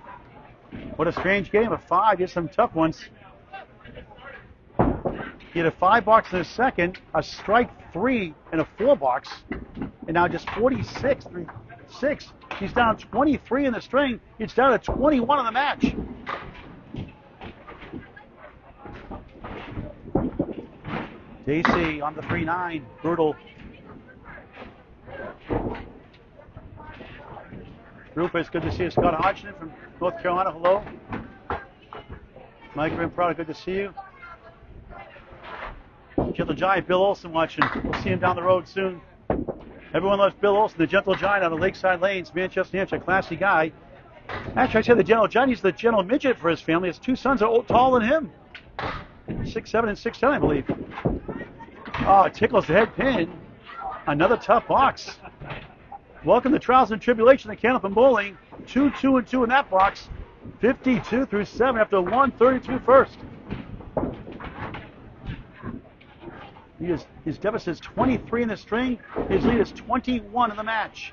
What a strange game. A 5. Here's some tough ones. He had a 5 box in the second, a strike 3 and a 4 box, and now just 46 through 6. He's down 23 in the string. He's down to 21 in the match. Dacey on the 3-9. Brutal. Rufus, good to see you. Scott Hodgson from North Carolina, hello. Mike Rimprada, good to see you. Gentle Giant, Bill Olson watching. We'll see him down the road soon. Everyone loves Bill Olson, the Gentle Giant on the Lakeside Lanes, Manchester, New Hampshire. Classy guy. Actually, I said the Gentle Giant, he's the gentle midget for his family. His 2 sons are taller than him. 6'7" and 6'10", I believe. Oh, it tickles the head pin. Another tough box. Welcome to Trials and Tribulation at Candlepin Bowling. 2, 2, and 2 in that box. 52 through 7 after 132 first. His deficit is 23 in the string. His lead is 21 in the match.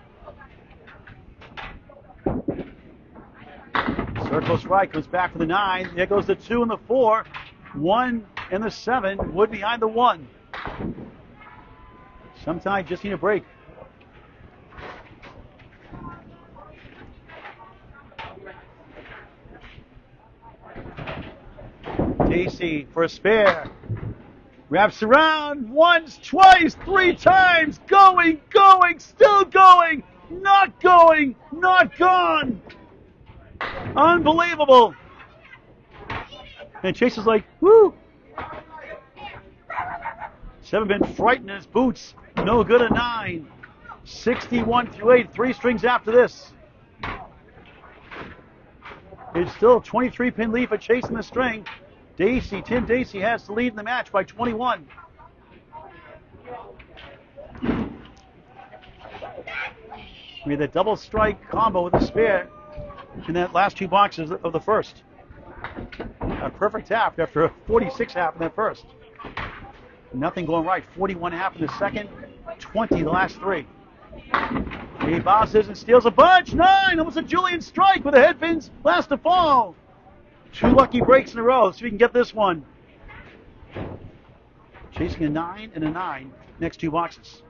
Circle close right, goes back for the 9. There goes the 2 and the 4. 1 and the 7. Wood behind the 1. Sometimes just need a break. Dacey for a spare. Wraps around once, twice, 3 times. Going, still going. Not going, not gone. Unbelievable. And Chase is like, whoo. 7 been frightened in his boots. No good at 9. 61-8. 3 strings after this. It's still a 23-pin lead for Chase in the string. Tim Dacey has the lead in the match by 21. We had that double strike combo with the spare in that last 2 boxes of the first. A perfect half after a 46 half in that first. Nothing going right. 41 half in the second, 20 the last 3. He bosses and steals a bunch. 9, almost a Julian strike with the headpins. Last to fall. 2 lucky breaks in a row. See if we can get this one. Chasing a 9 and a 9. Next 2 boxes.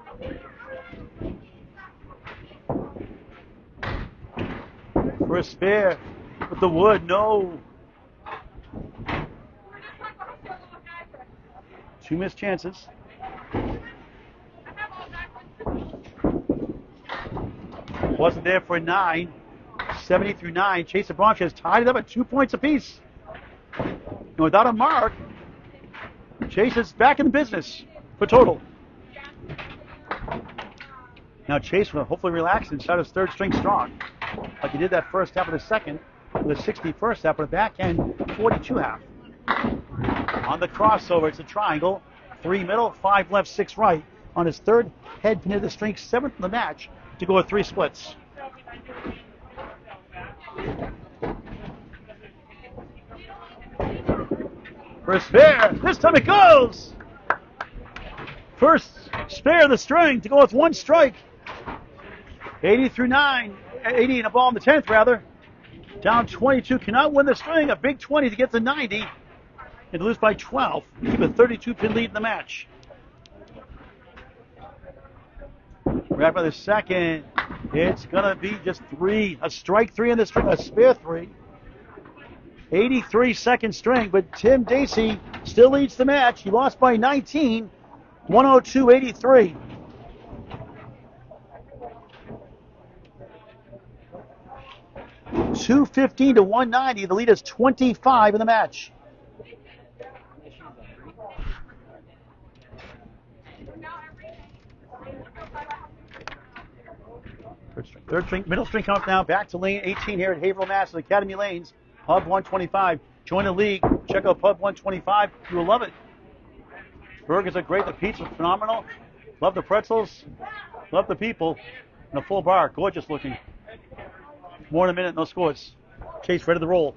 For a spare with the wood. No. 2 missed chances. Wasn't there for a 9. 70-9. Chase Abramczyk has tied it up at 2 points apiece. And without a mark, Chase is back in the business for total. Now Chase will hopefully relax and start his 3rd string strong, like he did that first half of the second, with a 61st half, with a backhand 42 half. On the crossover, it's a triangle. 3 middle, 5 left, 6 right. On his 3rd head pin of the string, 7th in the match, to go with 3 splits. For a spare, this time it goes! First spare of the string to go with 1 strike. 80-9, 80 and a ball in the 10th rather. Down 22, cannot win the string. A big 20 to get to 90. And lose by 12. Keep a 32-pin lead in the match. Right by the second. It's going to be just 3. A strike 3 in the string, a spare 3. 83 second string, but Tim Dacey still leads the match. He lost by 19, 102-83. $215 to $190. The lead is 25 in the match. Third string, middle string comes now. Back to lane 18 here at Haverhill, Mass. Academy Lanes. Pub 125. Join the league. Check out Pub 125. You will love it. Burgers are great. The pizza's phenomenal. Love the pretzels. Love the people. And a full bar. Gorgeous looking. More in a minute. No scores. Chase ready to roll.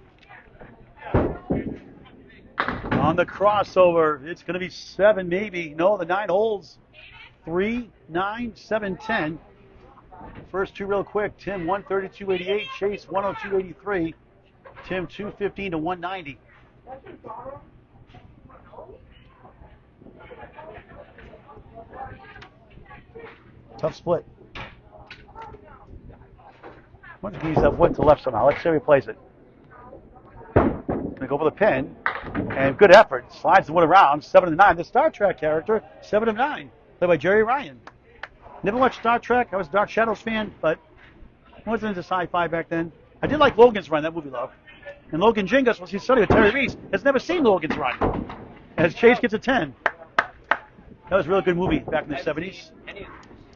On the crossover. It's going to be 7 maybe. No, the 9 holds. 3, 9, 7, 10. First 2 real quick. Tim 132.88. Chase 102.83. Tim 215 to 190. Tough split. Wonder if he can use that wood to left somehow. Let's see if he plays it. Gonna go for the pin. And good effort. Slides the wood around. 7 to 9. The Star Trek character, 7 to 9. Played by Jerry Ryan. Never watched Star Trek. I was a Dark Shadows fan, but I wasn't into sci-fi back then. I did like Logan's Run, that movie, though. And Logan Jingus, was his study with Terry Reese, has never seen Logan's Run. As Chase gets a 10. That was a really good movie back in the 70s.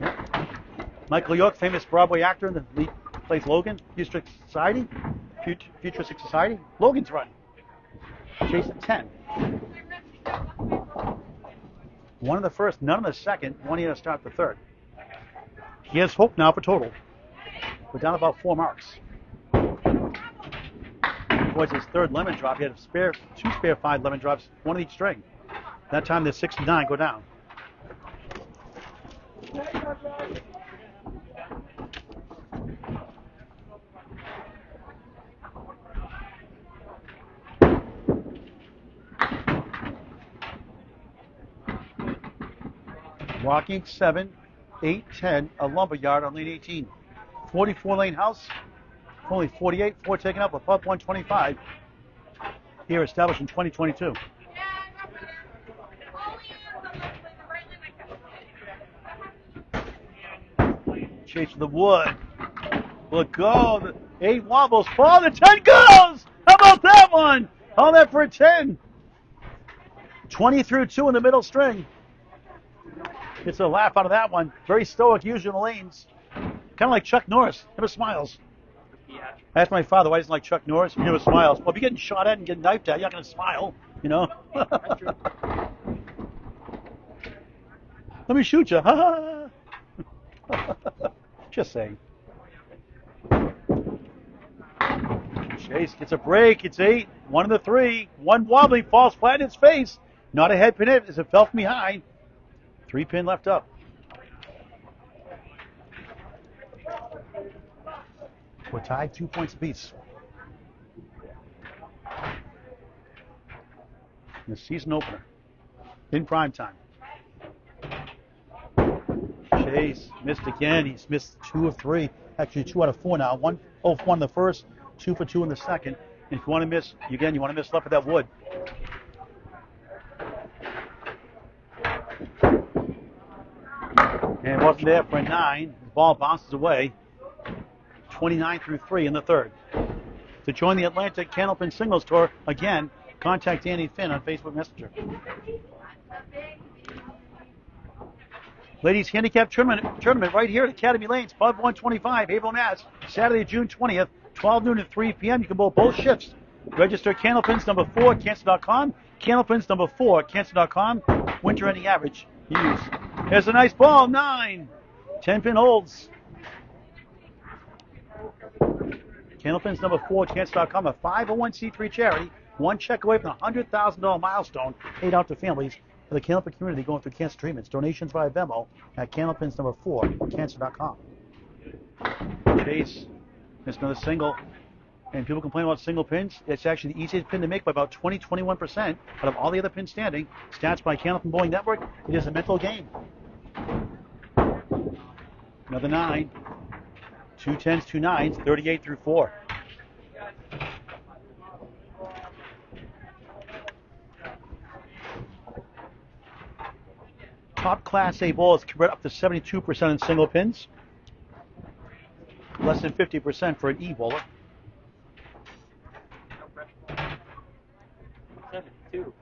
Yeah. Michael York, famous Broadway actor, the lead plays Logan. Futuristic Society. Futuristic Society. Logan's Run. Chase at 10. 1 in the first, none in the second. 1 here to start the third. He has hope now for total. We're down about 4 marks. Towards his 3rd lemon drop, he had 2 spare 5 lemon drops, 1 in each string. That time the 69 go down. Walking 7, 8, 10, a lumberyard on lane 18. 44 lane house, only 48, 4 taken up, a pub 125. Here established in 2022. Chase to the wood. Will go. The 8 wobbles. Fall. The 10 goes. How about that one? All that for a 10. 20 through 2 in the middle string. Gets a laugh out of that one. Very stoic, usually in the lanes. Kind of like Chuck Norris. Never smiles. I asked my father why he doesn't like Chuck Norris. He never smiles. Well, if you're getting shot at and getting knifed at, you're not going to smile, you know. Let me shoot you. Just saying. Chase gets a break. It's 8. 1 of the 3. 1 wobbly. Falls flat in its face. Not a head pin hit as it fell from behind. 3 pin left up. We're tied 2 points apiece. The season opener. In prime time. Chase missed again. He's missed 2 of 3. Actually 2 out of 4 now. 1 for 1 in the first, 2 for 2 in the second. And if you want to miss, again, you want to miss left of that wood. And it wasn't there for a 9. The ball bounces away. 29 through 3 in the third. To join the Atlantic Candlepin Singles Tour, again, contact Danny Finn on Facebook Messenger. Ladies Handicap Tournament right here at Academy Lanes, Pub 125, Haverhill, Mass. Saturday, June 20th, 12 noon to 3 p.m. You can bowl both shifts. Register Candlepins number 4 Cancel.com. Candlepins number 4 Cancel.com. Winter ending average. Use. Here's a nice ball, 9. 10 pin holds. Candlepins number 4 Cancel.com, a 501c3 charity. 1 check away from the $100,000 milestone paid out to families for the Candlepin community going through cancer treatments. Donations via Venmo at Candlepins number 4 Cancel.com. Chase missed another single. And people complain about single pins. It's actually the easiest pin to make by about 20-21% out of all the other pins standing. Stats by Candlepin Bowling Network. It is a mental game. Another 9. 2 10s, 2 9s, 38 through 4. Top Class A bowlers convert up to 72% in single pins. Less than 50% for an E bowler. 7-2.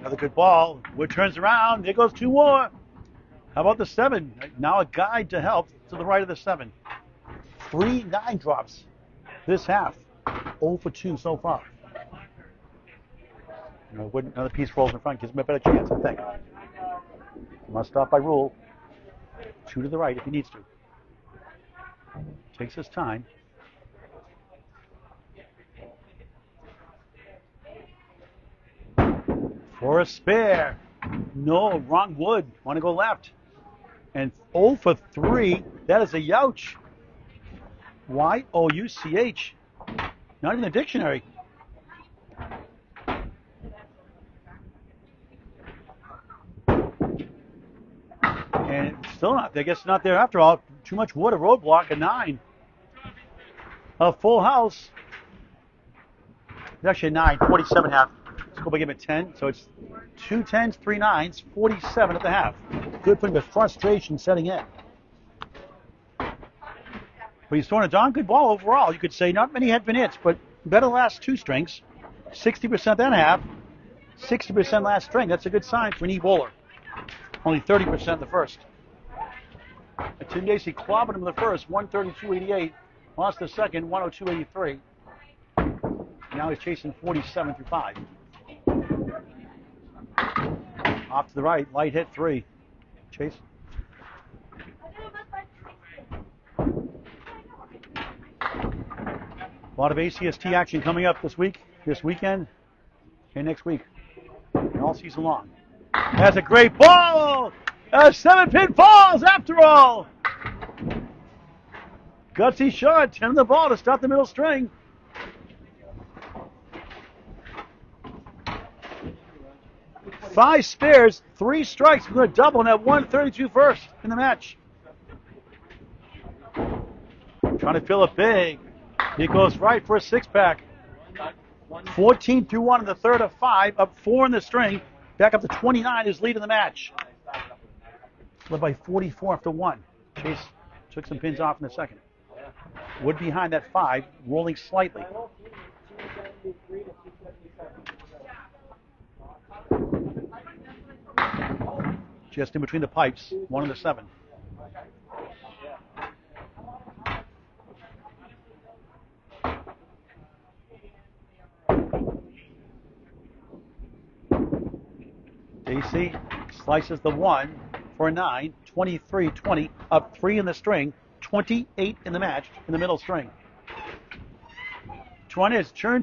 Another good ball. Wood turns around. There goes 2 more. How about the 7? Now a guide to help to the right of the 7. 3 9 drops this half. 0 for 2 so far. Another piece rolls in front. Gives him a better chance, I think. Must stop by rule. 2 to the right if he needs to. Takes his time. For a spare. No, wrong wood. Want to go left. And 0 for 3. That is a youch. Y-O-U-C-H. Not in the dictionary. And it's still not, I guess not there after all. Too much wood, a roadblock, a 9. A full house. It's actually a 9, 47 half. Let's go by give it 10. So it's 2 10s, 3 9s, 47 at the half. Good putting the frustration setting in. But he's throwing a darn good ball overall. You could say not many head pin hits, but better last 2 strings. 60% that half. 60% last string. That's a good sign for an E bowler. Only 30% in the first. And Tim Dacey clobbered him in the first, 132.88. Lost the second, 102.83. Now he's chasing 47 through 5. Off to the right, light hit 3. Chase. A lot of ACST action coming up this weekend, and next week, and all season long. That's a great ball! A 7-pin falls after all! Gutsy shot, 10 on the ball to start the middle string. Five spares, 3 strikes. We're going to double and have 132 first in the match. Trying to fill it big. He goes right for a 6-pack. 14-1 in the third of 5, up 4 in the string. Back up to 29, his lead in the match. Led by 44 after 1. Chase took some pins off in the second. Wood behind that 5, rolling slightly. Just in between the pipes, 1 and the 7. Dacey slices the 1 for a 9, 23-20, up 3 in the string, 28 in the match in the middle string. 20 is churn.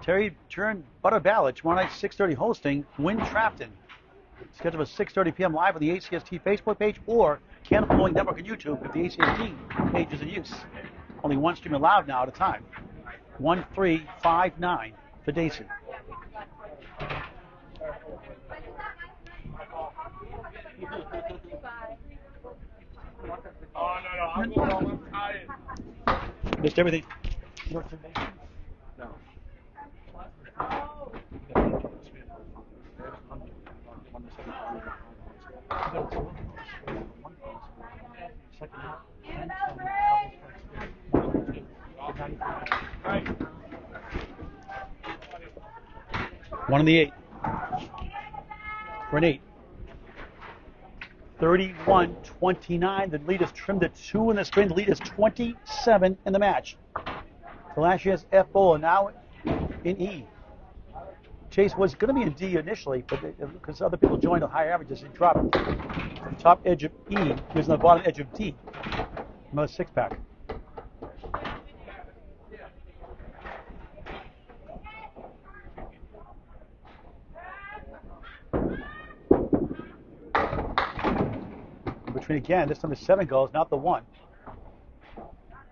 Terry Churn Butter Ballot, tomorrow night 6:30 hosting Win Trapton. Scheduled for 6:30 p.m. live on the ACST Facebook page or Candlepin Bowling Network on YouTube if the ACST page is in use. Only one stream allowed now at a time. 1359 for Dacey. Oh, no, I'm going on. I'm tired. Missed everything. No. One in the 8. For an 8. 31-29. The lead is trimmed to 2 in the string. The lead is 27 in the match. For last year's F Bowl, and now in E. Chase was going to be in D initially, but because other people joined the higher averages, he dropped from the top edge of E. He was on the bottom edge of D. Another 6-pack. Between again, this time the 7 goes, not the 1.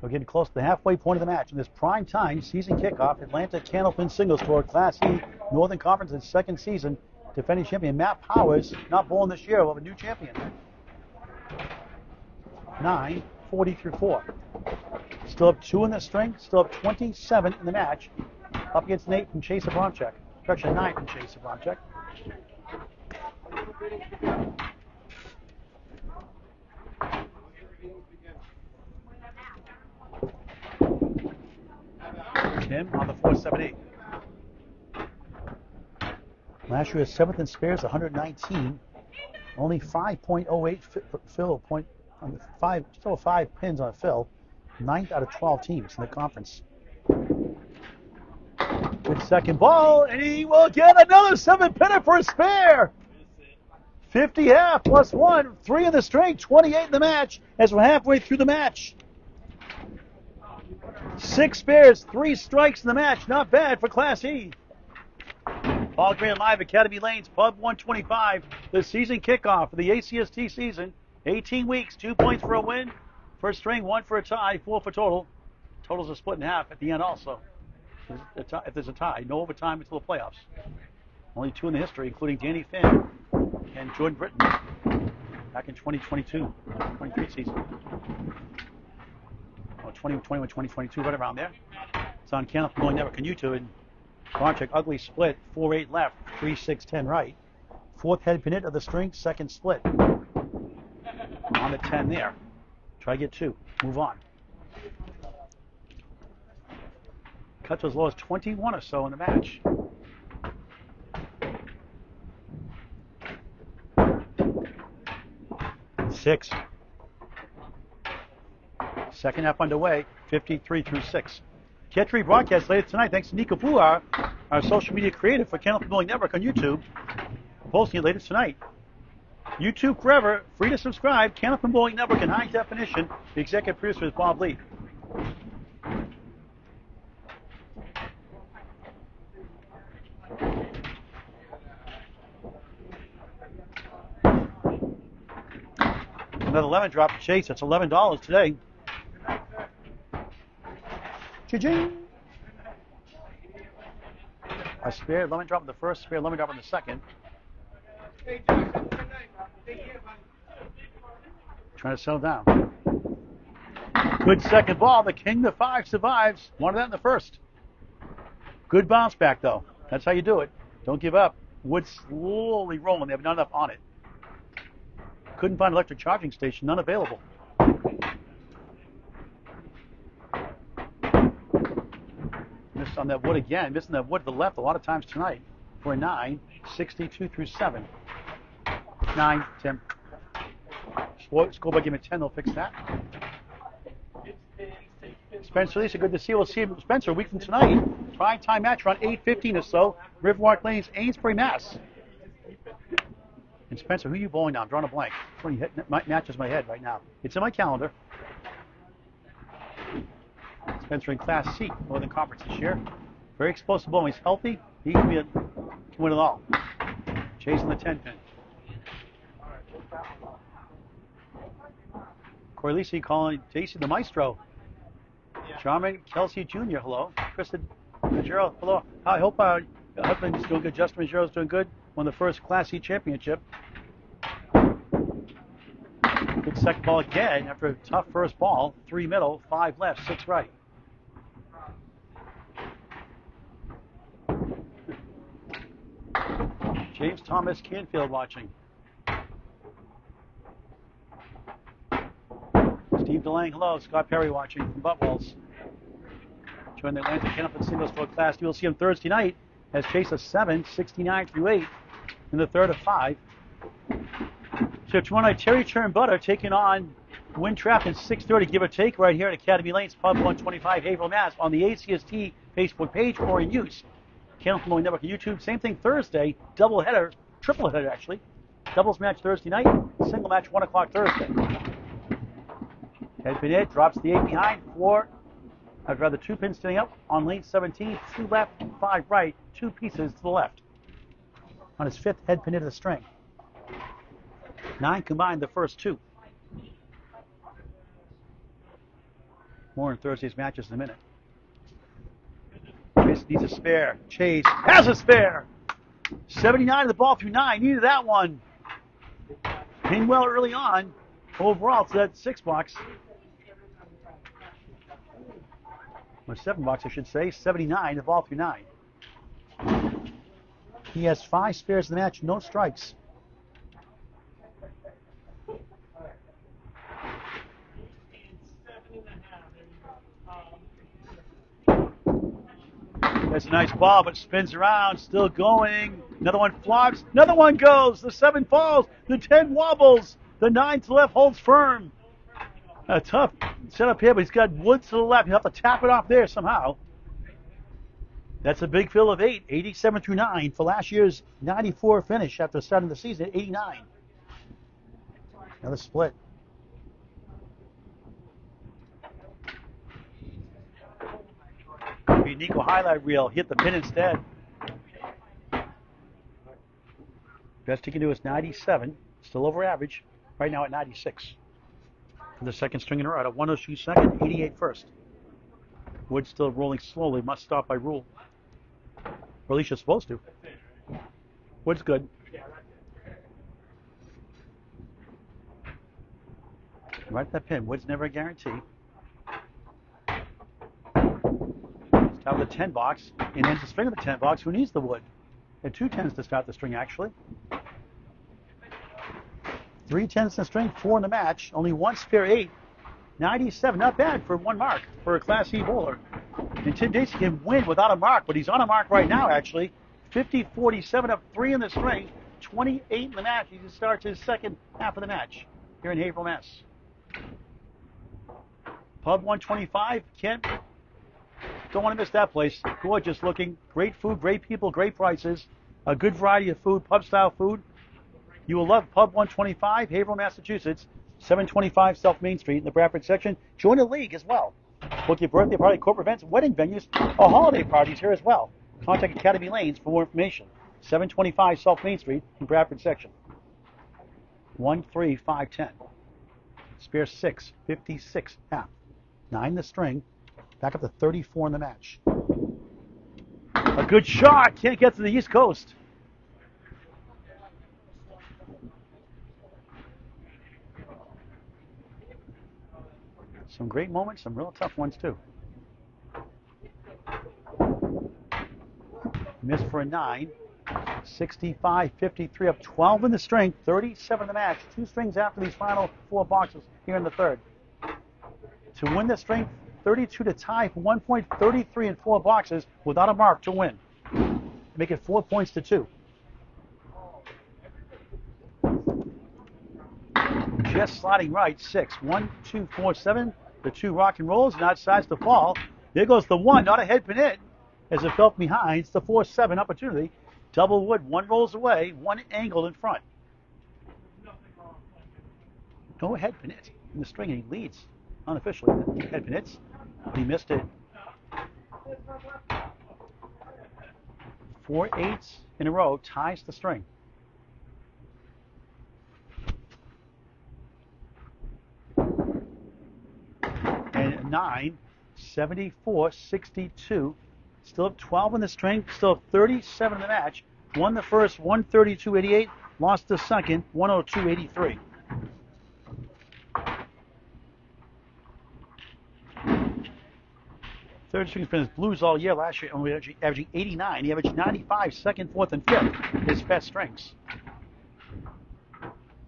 We're getting close to the halfway point of the match in this prime time season kickoff. Atlanta Candlepin Singles Tour Class E Northern Conference in second season. Defending champion Matt Powers, not bowling this year, we'll have a new champion. 9:40-4. Still up 2 in the string, still up 27 in the match. Up against 8 from Chase Abramczyk. Correction, 9 from Chase Abramczyk. Tim on the 4.78. Last year, 7th in spares, 119. Only 5.08 fill point on the 5, just over 5 pins on fill. 9th out of 12 teams in the conference. Good second ball, and he will get another 7-pinner for a spare. 50 half plus 1, 3 in the string, 28 in the match as we're halfway through the match. 6 spares, 3 strikes in the match. Not bad for Class E. Paul Green live, Academy Lanes, Pub 125. The season kickoff for the ACST season. 18 weeks, 2 points for a win. First string, 1 for a tie, 4 for total. Totals are split in half at the end also. If there's a tie, no overtime until the playoffs. Only 2 in the history, including Danny Finn and Jordan Britton back in 2022, 23 season. 2021, 2022, right around there. It's on Candlepin Bowling Network on YouTube. And Abramczyk, ugly split, 4-8 left, 3-6-10 right. 4th head pin hit of the string, 2nd split. On the 10 there. Try to get 2. Move on. Cut to as low as 21 or so in the match. Six. Second half underway, 53-6. Catch rebroadcast later tonight. Thanks to Nico Puar, our social media creative for Candlepin Bowling Network on YouTube. Posting it later tonight. YouTube forever, free to subscribe. Candlepin Bowling Network in high definition. The executive producer is Bob Lee. Another lemon drop to Chase. That's $11 today. Cha-ching. A spare lemon drop in the first, spare lemon drop in the second. Trying to settle down. Good second ball. The King, the 5 survives. One of that in the first. Good bounce back, though. That's how you do it. Don't give up. Wood slowly rolling. They have not enough on it. Couldn't find an electric charging station. None available. Missed on that wood again. Missing that wood to the left a lot of times tonight. For a 9. 62 through 7. 9, 10. Score by game of 10. They'll fix that. Spencer, Lisa, good to see you. We'll see you, Spencer, a week from tonight. Prime time match around 8:15 or so. Riverwalk Lanes, Amesbury, Mass. And Spencer, who are you bowling now? I'm drawing a blank. Matches my head right now. It's in my calendar. Spencer in Class C, Northern Conference this year. Very explosive bowling. He's healthy. He can win it all. Chasing the 10 pin. Corey Lisi calling Dacey the Maestro. Charmin Kelsey Jr., hello. Kristen Maggero, hello. I hope your husband's doing good. Justin Maggero's doing good. Won the first Class C championship. Good second ball again after a tough first ball. 3 middle, 5 left, 6 right. James Thomas Canfield watching. Steve DeLang, hello. Scott Perry watching from Buttwalls. Join the Atlantic Candlepin Singles Tour Class. You'll see him Thursday night as Chase a 7, 69 through 8 in the third of 5. So tomorrow night, Terry Churnbutter taking on Win Trafton 6:30, give or take, right here at Academy Lanes, Pub 125, Haverhill, Mass. On the ACST Facebook page or in use. Candlepin Mowing Network on YouTube. Same thing Thursday, double header, triple header actually. Doubles match Thursday night, single match 1 o'clock Thursday. Head pin hit, drops the 8 behind, 2 pins standing up on lane 17, 2 left, 5 right, 2 pieces to the left. On his 5th head pin hit of the string. 9 combined the first 2. More in Thursday's matches in a minute. Chase needs a spare. Chase has a spare. 79 of the ball through 9. Needed that one. Pinned well early on. Overall, it's that 6 box. Or 7 box, I should say. 79, the ball through 9. He has 5 spares in the match, no strikes. That's a nice ball, but spins around, still going. Another one flops. Another one goes. The 7 falls. The 10 wobbles. The 9 to the left holds firm. A tough setup here, but he's got wood to the left. He'll have to tap it off there somehow. That's a big fill of 8, 87 through 9 for last year's 94 finish after starting the season at 89. Another split. Nico highlight reel, hit the pin instead. Best he can do is 97, still over average. Right now at 96. For the second string in a row. At a 102 second, 88 first. Wood still rolling slowly, must stop by rule. Or at least you're supposed to. Wood's good. Right at that pin. Wood's never a guarantee. Top of the 10 box, and ends the string of the 10 box. Who needs the wood? And 2 10s to start the string, actually. 3 10s in the string, 4 in the match. Only 1 spare 8. 97, not bad for 1 mark for a Class E bowler. And Tim Dacey can win without a mark, but he's on a mark right now, actually. 50-47 up 3 in the string, 28 in the match. He starts his second half of the match here in Haverhill, Mass. Pub 125, Kent. Don't want to miss that place. Gorgeous looking. Great food, great people, great prices. A good variety of food, pub-style food. You will love Pub 125, Haverhill, Massachusetts. 725 South Main Street in the Bradford section. Join the league as well. Book your birthday party, corporate events, wedding venues, or holiday parties here as well. Contact Academy Lanes for more information. 725 South Main Street in Bradford section. 13510. Spare 6, 56 half. 9 the string. Back up to 34 in the match. A good shot. Can't get to the East Coast. Some great moments, some real tough ones too. Missed for a 9. 65-53 up 12 in the string, 37 in the match. 2 strings after these final 4 boxes here in the third. To win the string, 32 to tie for 1 point, 33 in 4 boxes without a mark to win. Make it 4 points to 2. Just sliding right, 6. 1, 2, 4, 7. The 2 rock and rolls, and outsides the fall. There goes the 1, not a head pin in, as it fell behind. It's the 4-7 opportunity. Double wood, 1 rolls away, 1 angled in front. No head pin it in the string, and he leads unofficially. The head pin hits. He missed it. 4 8s in a row ties the string. And 9, 74, 62. Still have 12 in the string. Still have 37 in the match. Won the first, 132.88. Lost the second, 102.83. Third string has been his blues all year. Last year, only averaging 89. He averaged 95, second, fourth, and fifth. His best strings.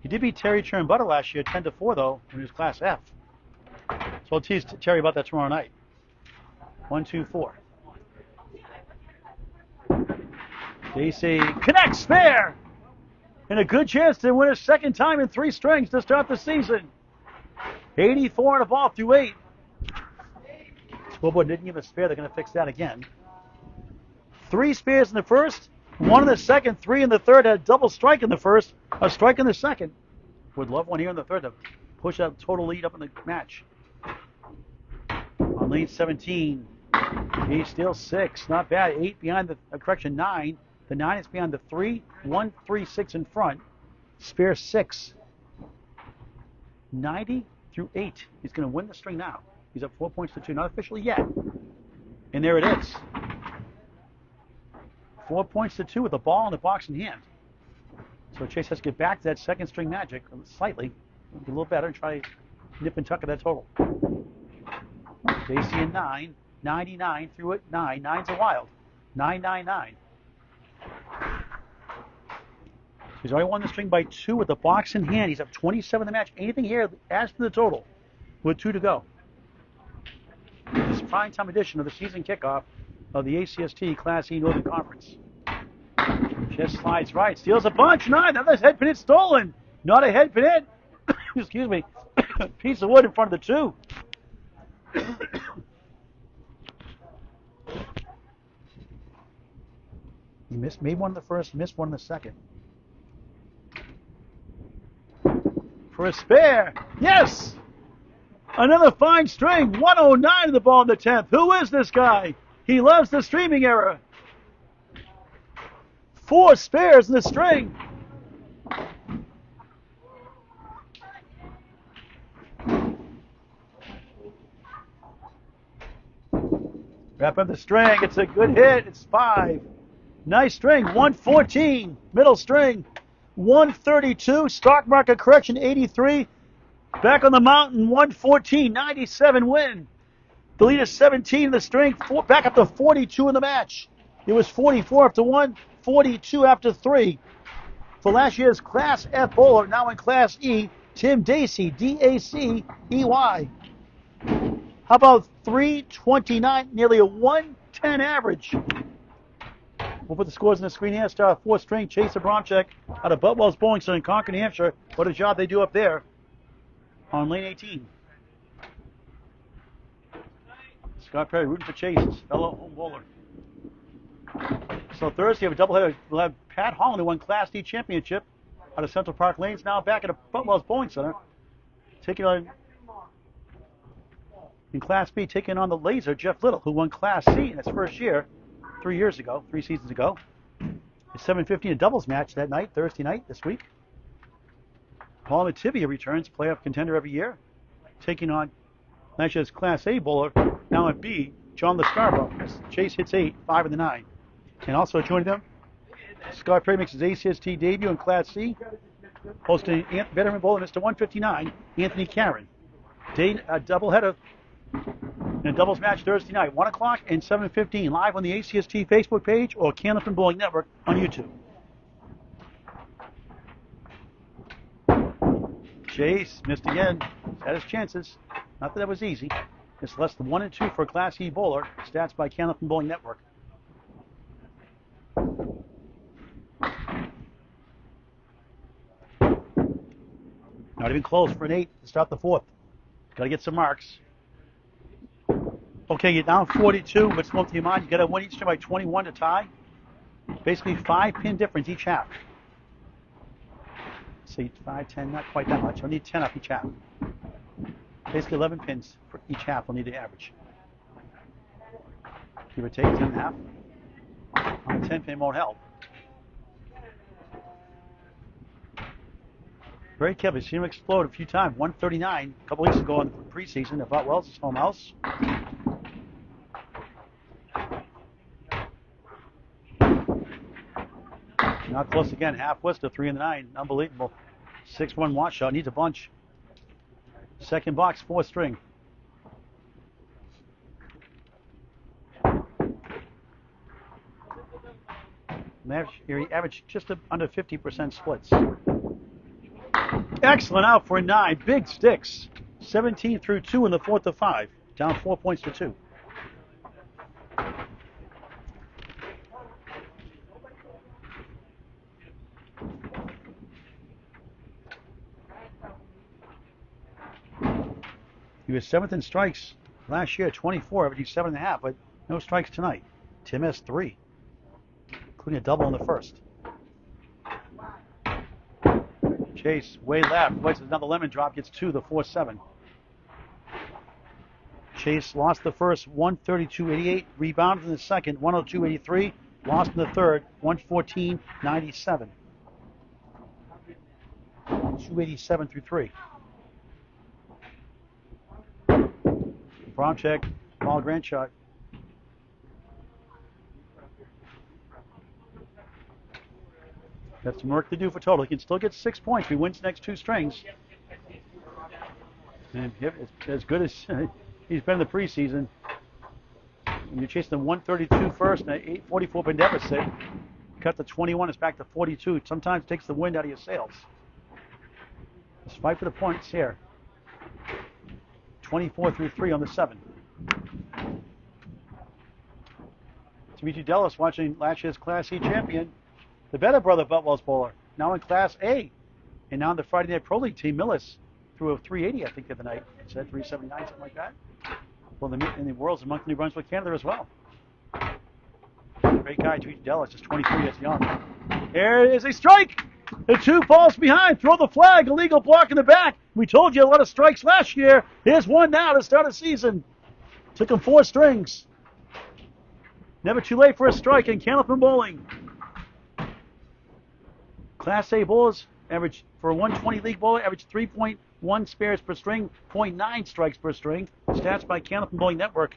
He did beat Terry Churnbutter last year, 10-4 though, when he was Class F. So I'll tease Terry about that tomorrow night. 1, 2, 4. Dacey connects, spare! And a good chance to win a second time in 3 strings to start the season. 84 on a ball through 8. Scoreboard didn't give a spare. They're going to fix that again. 3 spares in the first, 1 in the second, 3 in the third. Had a double strike in the first, a strike in the second. Would love one here in the third to push that total lead up in the match. On lane 17, he steals 6. Not bad. 8 behind the, 9. The 9 is behind the 3. 1, 3, 6 in front. Spare 6. 90 through 8. He's going to win the string now. He's up 4 points to 2. Not officially yet. And there it is. 4 points to 2 with the ball in the box in hand. So Chase has to get back to that second string magic slightly. Get a little better and try to nip and tuck at that total. Dacey and 9. 99 through it. 9. 9's a wild. 999. He's already won the string by 2 with the box in hand. He's up 27 in the match. Anything here adds to the total with 2 to go. This is prime time edition of the season kickoff of the ACST Class E Northern Conference. Just slides right, steals a bunch. 9, another head pin hit stolen. Not a head pin hit. Excuse me. Piece of wood in front of the 2. He made one in the first, missed one in the second. For a spare. Yes! Another fine string. 109 in the ball in the 10th. Who is this guy? He loves the streaming era. 4 spares in the string. Wrap up the string. It's a good hit. It's 5. Nice string. 114. Middle string. 132. Stock market correction 83. Back on the mountain, 114, 97 win. The lead is 17 in the string, back up to 42 in the match. It was 44 after 1, 42 after 3. For last year's Class F bowler, now in Class E, Tim Dacey, D-A-C-E-Y. How about 329, nearly a 110 average. We'll put the scores on the screen here. Start 4th string, Chase Abramczyk out of Butwell's Bowling Center in Concord, New Hampshire. What a job they do up there. On lane 18. Scott Perry rooting for Chase, his fellow home bowler. So Thursday, we have a doubleheader. We'll have Pat Holland, who won Class D championship out of Central Park Lanes, now back at Butwell's Bowling Center. Taking on, in Class B, taking on the Laser, Jeff Little, who won Class C in his first year 3 seasons ago. It's 7:15, a doubles match that night, Thursday night, this week. Paul Matibia returns, playoff contender every year, taking on last year's Class A bowler, now at B, John Lascarbo. Chase hits 8, 5 of the 9. And also joining them, Scott Perry makes his ACST debut in Class C, hosting veteran bowler Mr. 159, Anthony Caron. A doubleheader in a doubles match Thursday night, 1 o'clock and 7:15, live on the ACST Facebook page or Candlepin Bowling Network on YouTube. Chase missed again. Had his chances. Not that it was easy. It's less than 1 and 2 for a Class E bowler. Stats by Candlepin Bowling Network. Not even close for an 8 to start the 4th. Got to get some marks. Okay, you're down 42, but it's up to your mind. You got to win each time by 21 to tie. Basically 5 pin difference each half. See, 5, 10, not quite that much. I'll need 10 up each half. Basically 11 pins for each half. I'll need to average. Give or take 10 and a half. On a 10 pin won't help. Very Kevin, seen him explode a few times. 139 a couple weeks ago in the preseason at Wells' home house. Not close again. Half Worcester, 3 and 9. Unbelievable. 6-1 watch shot. Needs a bunch. Second box, 4th string. Average just under 50% splits. Excellent out for a 9. Big sticks. 17 through 2 in the 4th of 5. Down 4 points to 2. He was 7th in strikes last year, 24, averaging 7.5, but no strikes tonight. Tim has 3, including a double in the first. Chase, way left, places another lemon drop, gets 2, the 4-7. Chase lost the first, 132.88, rebounded in the second, 102.83, lost in the third, 114.97. 287 through 3. Abramczyk, Paul Grant shot. Got some work to do for total. He can still get 6 points if he wins the next 2 strings. And as good as he's been in the preseason. When you're chasing the 132 first and an 844 pin deficit, cut to 21, it's back to 42. It sometimes takes the wind out of your sails. Let's fight for the points here. 24 through 3 on the 7. Dimitri Delis watching last year's Class C champion, the better brother Butwell's bowler, now in Class A. And now in the Friday Night Pro League team, Millis threw a 380, I think, the other night. It said 379, something like that. Well, in the world's among New Brunswick, Canada as well. Great guy, Dimitri Delis, just 23 years young. There is a strike! The 2 falls behind. Throw the flag. Illegal block in the back. We told you a lot of strikes last year. Here's one now to start a season. Took him 4 strings. Never too late for a strike in Candlepin Bowling. Class A bowlers average, for a 120 league bowler, average 3.1 spares per string, 0.9 strikes per string. Stats by Candlepin Bowling Network.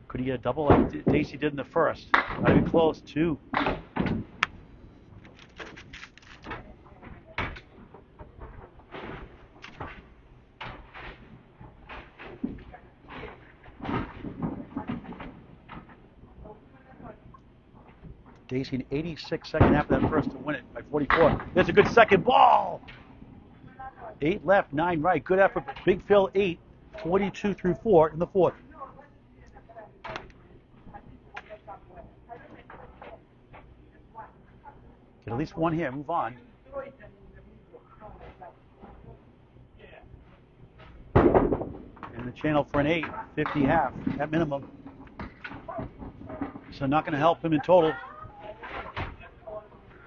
Could he get a double like Dacey did in the first? Not even close. 2. Dacey in 86 second after that first to win it by 44. There's a good second ball. 8 left, 9 right. Good effort. Big Phil 8, 42 through 4 in the 4th. Get at least 1 here. Move on. And the channel for an 8, 50 half at minimum. So not going to help him in total.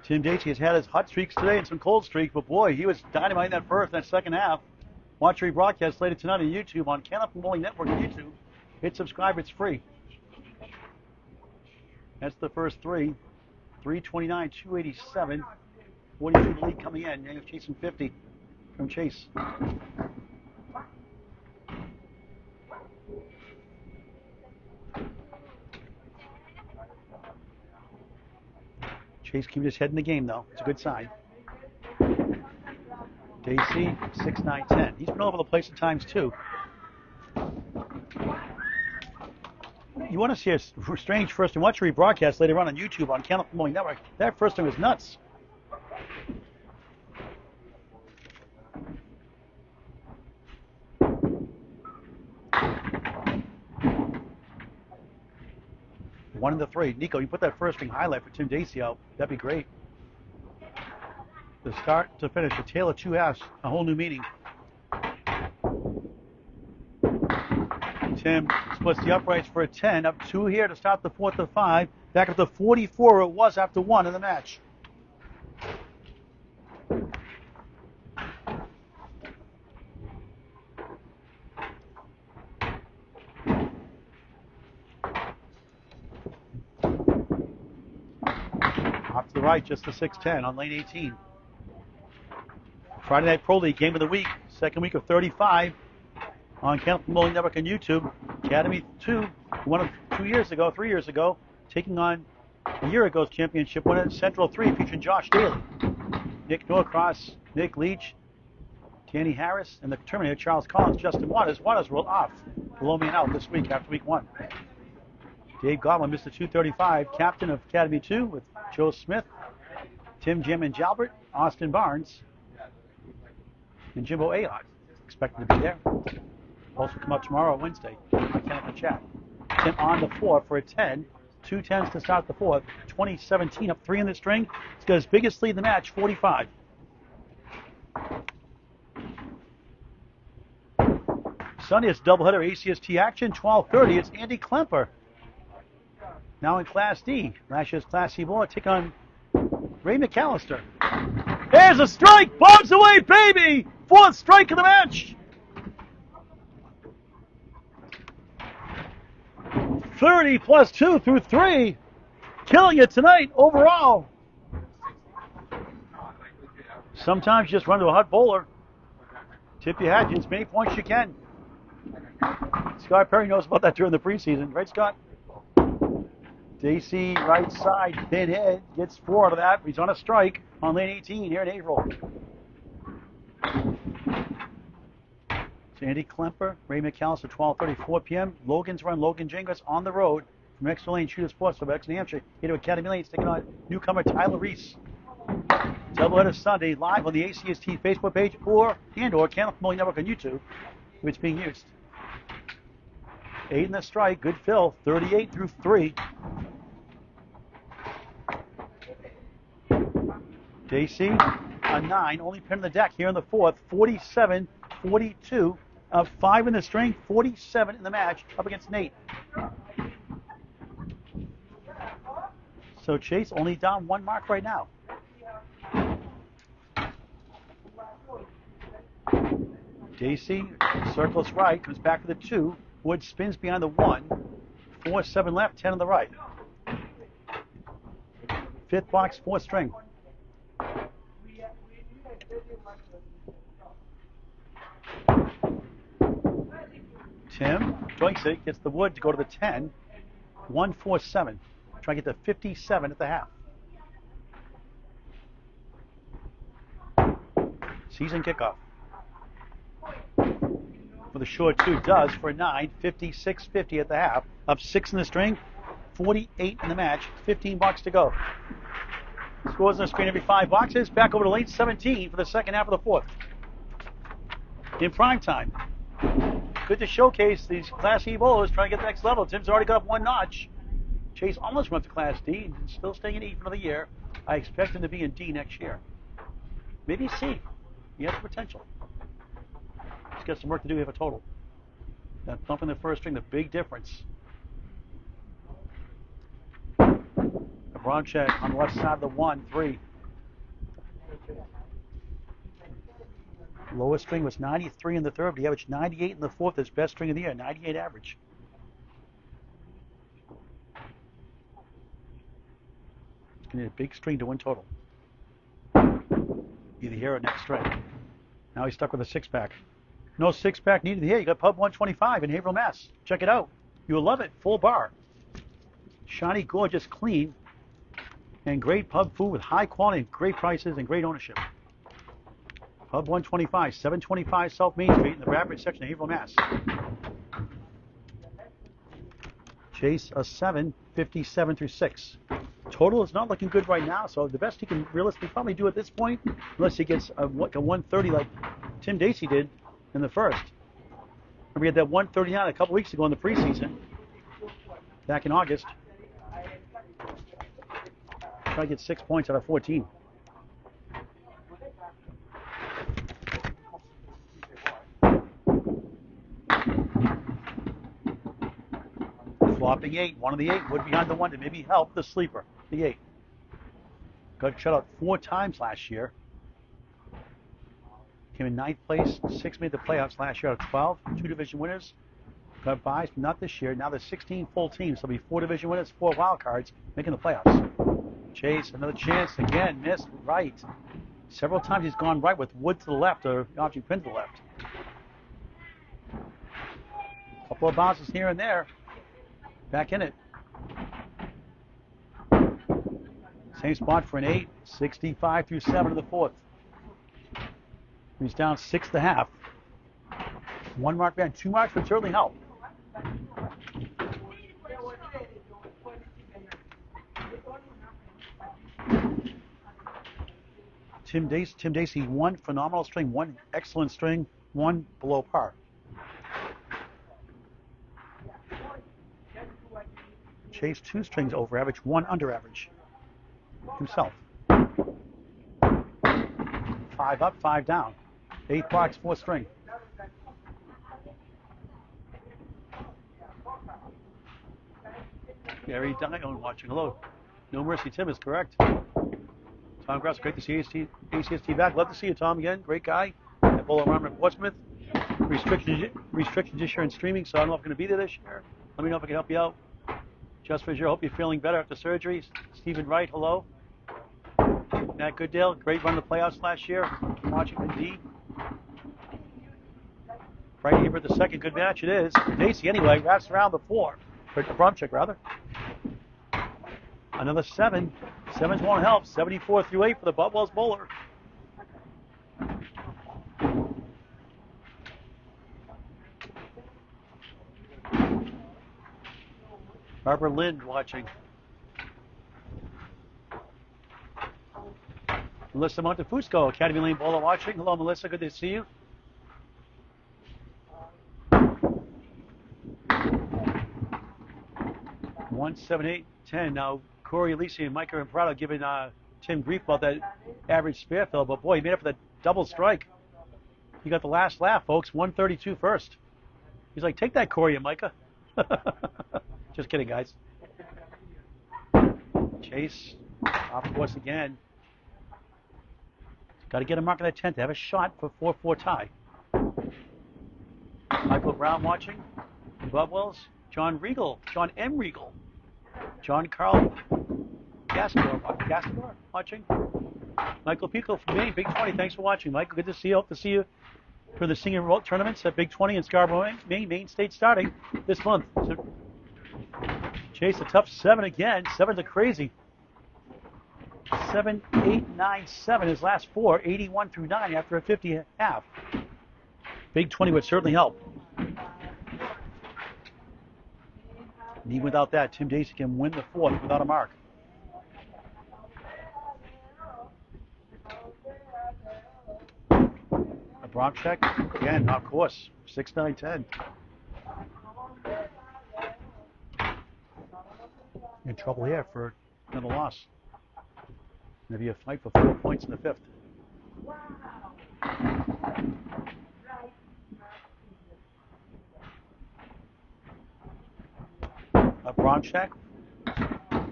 Tim Dacey has had his hot streaks today and some cold streaks, but boy, he was dynamite in that first and that second half. Watch rebroadcast later tonight on YouTube on Candlepin Bowling Network on YouTube. Hit subscribe, it's free. That's the first 3. 329, 287. 42 the lead coming in. Yankees chasing 50 from Chase. Chase keeping his head in the game, though. It's a good sign. Dacey, 6'9", 10. He's been all over the place at times, too. You want to see a strange first and watch rebroadcast later on YouTube on Candlepin Network. That first one was nuts. One of the three. Nico, you put that first string highlight for Tim Dacey out. That'd be great. The start to finish, a tale of two halves, a whole new meaning. Tim splits the uprights for a 10, up 2 here to start the fourth of 5. Back up to 44 it was after 1 in the match. Off to the right, just the 6'10 on lane 18. Friday Night Pro League game of the week, second week of 35 on Candlepin Network and YouTube. Academy 2, one of 3 years ago, taking on a year ago's championship winner, Central 3, featuring Josh Daly, Nick Norcross, Nick Leach, Danny Harris, and the Terminator, Charles Collins, Justin Waters. Waters rolled off below me and out this week after week 1. Dave Godwin, Mr. 235, captain of Academy 2 with Joe Smith, Tim Jim and Jalbert, Austin Barnes, and Jimbo Ayotte, expected to be there. Also come up tomorrow, Wednesday, on Candlepin Chat. Tim on the 4 for a 10. 2 10s to start the fourth. 2017 up 3 in the string. He's got his biggest lead in the match, 45. Sunday it's doubleheader ACST action, 12:30. It's Andy Klemper. Now in Class D. Last year's Class C ball, take on Ray McAllister. There's a strike! Bombs away, baby! 4th strike of the match! 30 plus 2 through 3. Killing it tonight overall. Sometimes you just run to a hot bowler. Tip your hat, get as many points as you can. Scott Perry knows about that during the preseason. Right, Scott? Dacey, right side, thin hit. Gets 4 out of that. He's on a strike on lane 18 here in April. Andy Klemper, Ray McAllister, 12:34 p.m. Logan's Run, Logan Jingles on the road from Extra Lane Shooter Sports of New Hampshire. Here to Academy Lanes, taking on newcomer Tyler Reese. Doubleheader Sunday live on the ACST Facebook page or Candlepin Network on YouTube, if it's being used. 8 in the strike, good fill, 38 through 3. Dacey, a 9, only pin in the deck here in the fourth, 47-42. 5 in the string, 47 in the match, up against Nate. So Chase only down 1 mark right now. Dacey circles right, comes back to the 2. Wood spins behind the 1. 4-7 left, 10 on the right. 5th box, 4th string. Tim joints it, gets the wood to go to the 10. 1-4-7. Try to get to 57 at the half. Season kickoff. For the short 2 does for a 9. 56-50 at the half. Up 6 in the string. 48 in the match. 15 bucks to go. Scores on the screen every 5 boxes. Back over to lane 17 for the second half of the fourth. In prime time. Good to showcase these Class E bowlers trying to get the next level. Tim's already got up 1 notch. Chase almost went to Class D and still staying in E for another year. I expect him to be in D next year. Maybe C. He has potential. He's got some work to do here for total. That thump in the first string, the big difference. Abramczyk on the left side of the 1-3. Lowest string was 93 in the third. He averaged 98 in the fourth. His best string of the year, 98 average. You need a big string to win total. Either here or next string. Now he's stuck with a 6-pack. No 6-pack needed here. You got Pub 125 in Haverhill, Mass. Check it out. You'll love it. Full bar. Shiny, gorgeous, clean, and great pub food with high quality, great prices, and great ownership. Pub 125, 725 South Main Street in the Bradford section of Haverhill, Mass. Chase a 7, 57 through 6. Total is not looking good right now, so the best he can realistically probably do at this point, unless he gets a 130 like Tim Dacey did in the first. And we had that 139 a couple weeks ago in the preseason, back in August. Try to get 6 points out of 14. Flopping 8. One of the 8 would behind the 1 to maybe help the sleeper. The 8. Got shut out 4 times last year. Came in 9th place. 6 made the playoffs last year out of 12. 2 division winners. Got buys, but not this year. Now there's 16 full teams. So there'll be 4 division winners, 4 wild cards making the playoffs. Chase, another chance. Again, missed right. Several times he's gone right with Wood to the left or Abramczyk pin to the left. Couple of bounces here and there. Back in it. Same spot for an 8. 65 through 7 of the 4th. He's down 6.5. 1 mark behind. 2 marks would certainly help. Tim Dacey, 1 phenomenal string, 1 excellent string, 1 below par. Chase 2 strings over average, 1 under average. Himself. 5 up, 5 down. 8 box, 4 string. Gary Dion watching. Hello. No Mercy Tim is correct. Tom Gross, great to see ACST back. Love to see you, Tom, again. Great guy. At Bowler Run in Portsmouth. Restrictions this year in streaming, so I don't know if I'm going to be there this year. Let me know if I can help you out. Just for sure. Hope you're feeling better after surgery. Stephen Wright, hello. Matt Goodale, great run in the playoffs last year. Watching the D. Right here for the second good match it is. Dacey, anyway, wraps around the 4. For Abramczyk, rather. Another 7. 7s won't help. 74 through 8 for the Butwells bowler. Barbara Lind watching. Melissa Montefusco, Academy Lane bowler watching. Hello, Melissa. Good to see you. One, 7, 8, 10. Now, Corey, Alicia, and Micah and Prado giving Tim grief about that average spare fill, but boy, he made up for that double strike. He got the last laugh, folks. 132 first. He's like, take that, Corey and Micah. Just kidding, guys. Chase, off course again. Got to get a mark on that 10th to have a shot for 4-4 tie. Michael Brown watching. Bubwells. John M. Regal. John Carl Gaskador watching. Michael Pico from Maine, Big 20. Thanks for watching, Michael. Good to see you. Hope to see you for the senior tournaments at Big 20 in Scarborough, Maine State starting this month. So, Chase a tough 7 again. 7s are crazy. 7, 8, 9, 7. His last 4, 81 through 9 after a 50 half. Big 20 would certainly help. And even without that, Tim Dacey can win the 4th without a mark. Abramczyk, again, of course, 6, 9, 10. In trouble here for another loss. Maybe a fight for 4 points in the 5th. Abramczyk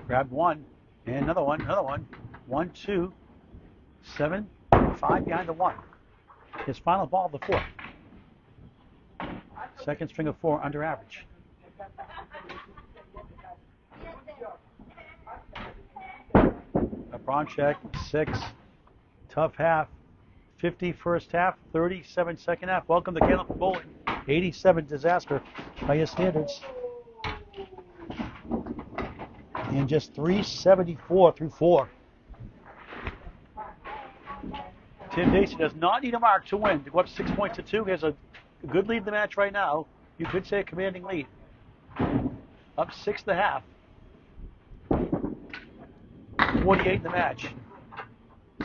grabbed 1 and another one. 1, 2, 7, 5 behind the 1. His final ball of the 4th. Second string of 4 under average. Abramczyk, 6. Tough half. 50 first half, 37 second half. Welcome to Candlepin Bowling. 87 disaster by your standards. And just 374 through 4. Tim Dacey does not need a mark to win. To go up 6 points to 2. He has a good lead in the match right now. You could say a commanding lead. Up 6.5. 48 in the match.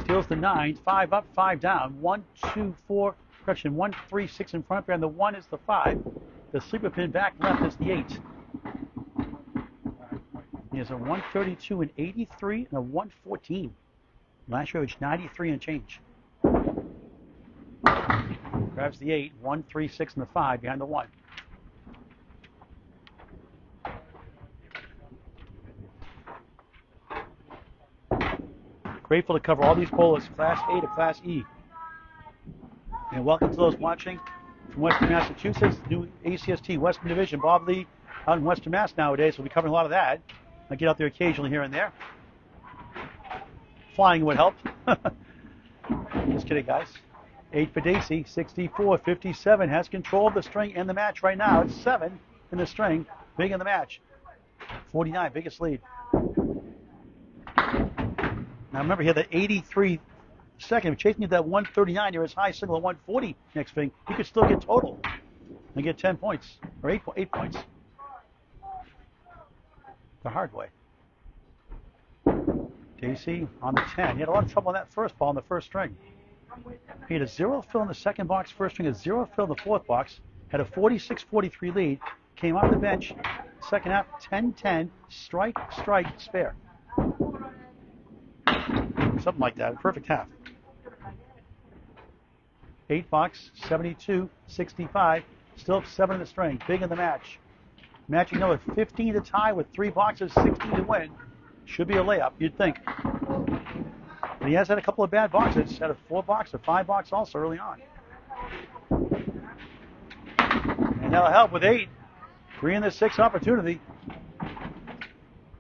Steals the 9. 5 up, 5 down. 1, 2, 4. Correction. 1, 3, 6 in front. And the 1 is the 5. The sleeper pin back left is the 8. He has a 132 and 83 and a 114. Last year, it was 93 and change. Grabs the 8, 1, 3, 6, and the 5 behind the 1. Grateful to cover all these bowlers, Class A to Class E. And welcome to those watching from Western Massachusetts, new ACST Western Division. Bob Lee out in Western Mass nowadays, so we'll be covering a lot of that. I get out there occasionally here and there. Flying would help. Just kidding, guys. 8 for Dacey, 64, 57. Has control of the string and the match right now. It's 7 in the string, big in the match. 49, biggest lead. Now remember, he had the 83 second. If chasing at that 139, there is high single at 140 next thing. He could still get total and get 10 points, or 8 points. The hard way. Dacey on the 10. He had a lot of trouble on that first ball in the first string. He had a 0 fill in the second box, first string, a 0 fill in the fourth box. Had a 46-43 lead. Came off the bench. Second half, 10-10. Strike, spare. Something like that. Perfect half. 8 box, 72, 65. Still up 7 in the string. Big in the match. Matching now with 15 to tie with 3 boxes, 16 to win. Should be a layup, you'd think. But he has had a couple of bad boxes. Had a 4 box, a 5 box also early on. And that'll help with 8. 3 in the 6 opportunity.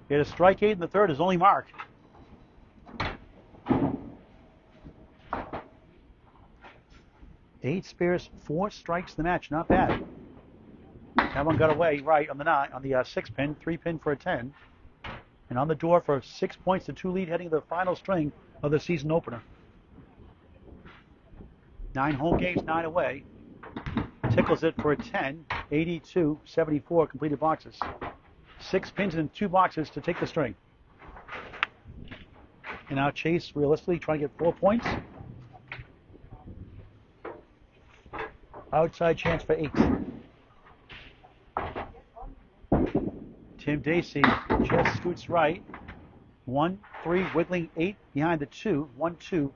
He had a strike 8 in the third, his only mark. Eight spares, 4 strikes in the match. Not bad. That one got away right on the 6 pin, 3 pin for a 10. And on the door for 6 points to 2 lead heading to the final string of the season opener. 9 home games, 9 away. Tickles it for a 10, 82, 74 completed boxes. 6 pins and 2 boxes to take the string. And now Chase realistically trying to get 4 points. Outside chance for 8. Tim Dacey just scoots right. 1, 3, wiggling 8 behind the 2. 1, 2,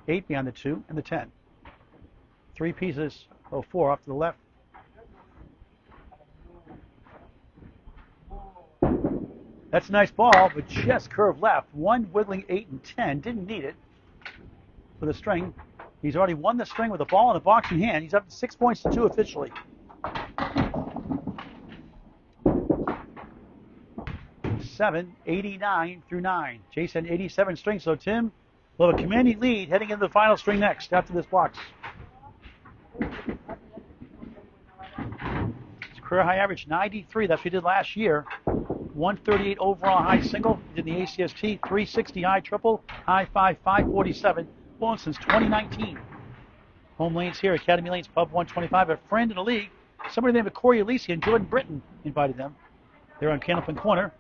8 behind the 2, and the 10. 3 pieces, 4 off to the left. That's a nice ball, but just curved left. 1, wiggling 8 and 10. Didn't need it for the string. He's already won the string with the ball in the box in hand. He's up to 6 points to 2 officially. Seven, 89 through 9. Jason 87 string. So Tim will have a commanding lead heading into the final string next after this box. His career high average 93. That's what he did last year. 138 overall high single. He did the ACST. 360 high triple. High 547. Well, since 2019. Home lanes here, Academy Lanes Pub 125. A friend in the league, somebody named Corey Alisi and Jordan Britton invited them. They're on Candlepin Corner.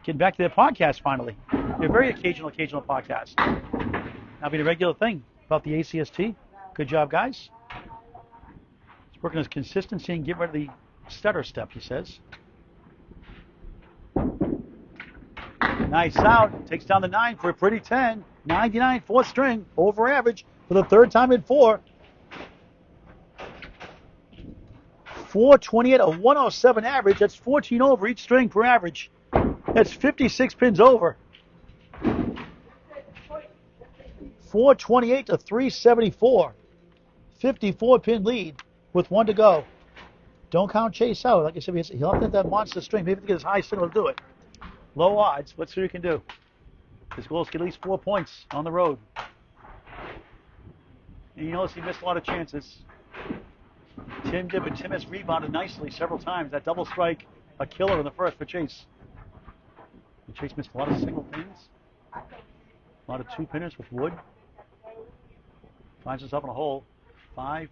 Getting back to their podcast finally. They're very occasional podcast. That'll be the regular thing about the ACST. Good job, guys. He's working on his consistency and get rid of the stutter step, he says. Nice out. Takes down the 9 for a pretty 10. 99, 4th string, over average for the 3rd time in 4. 428, a 107 average. That's 14 over each string per average. That's 56 pins over. 428 to 374. 54 pin lead with 1 to go. Don't count Chase out. Like I said, he'll have to hit that monster string. Maybe to get his high signal to do it. Low odds. Let's see what he can do. His goals get at least 4 points on the road. And you notice he missed a lot of chances. Tim did, but Tim has rebounded nicely several times. That double strike, a killer in the first for Chase. And Chase missed a lot of single pins. A lot of two pinners with Wood. Finds himself in a hole. 5.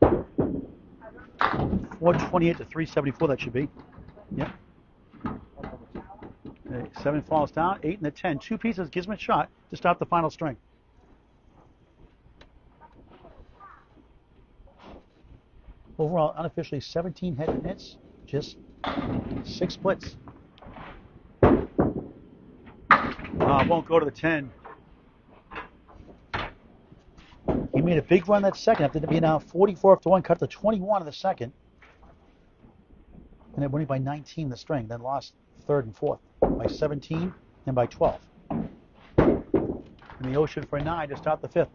$428 to $374. That should be. Yep. Okay, 7 falls down. 8 and the 10. 2 pieces gives him a shot to stop the final string. Overall, unofficially 17 head hits, just 6 splits. Won't go to the 10. He made a big run that second after being now 44-1, cut to 21 in the second. And then winning by 19 in the string, then lost third and fourth by 17 and by 12. In the ocean for a 9 to start the fifth.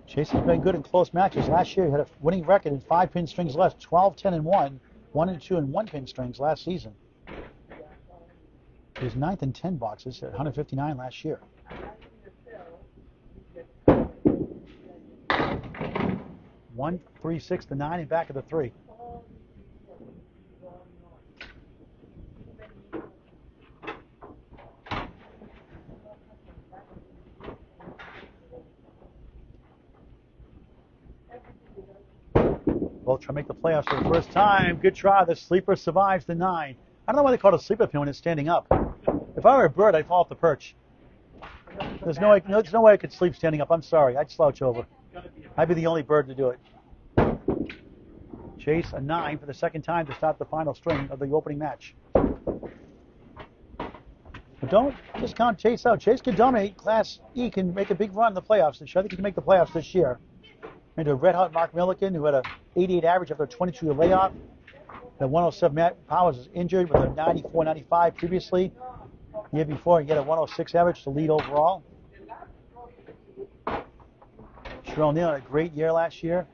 Chase has been good in close matches. Last year he had a winning record in 5-pin strings left, 12, 10, and 1, 1 and 2 and 1-pin strings last season. He was 9th in 10 boxes at 159 last year. One, 3, 6, the 9, and back of the 3. Both try to make the playoffs for the first time. Good try. The sleeper survives the 9. I don't know why they call it a sleeper pin when it's standing up. If I were a bird, I'd fall off the perch. There's no way I could sleep standing up. I'm sorry. I'd slouch over. I'd be the only bird to do it. Chase a 9 for the second time to start the final string of the opening match. But don't just count Chase out. Chase can dominate. Class E can make a big run in the playoffs. I think he can make the playoffs this year. And to red hot Mark Milliken, who had a 88 average after a 22-year layoff. The 107 Matt Powers was injured with a 94-95 previously. The year before, he had a 106 average to lead overall. Sherelle Neal had a great year last year.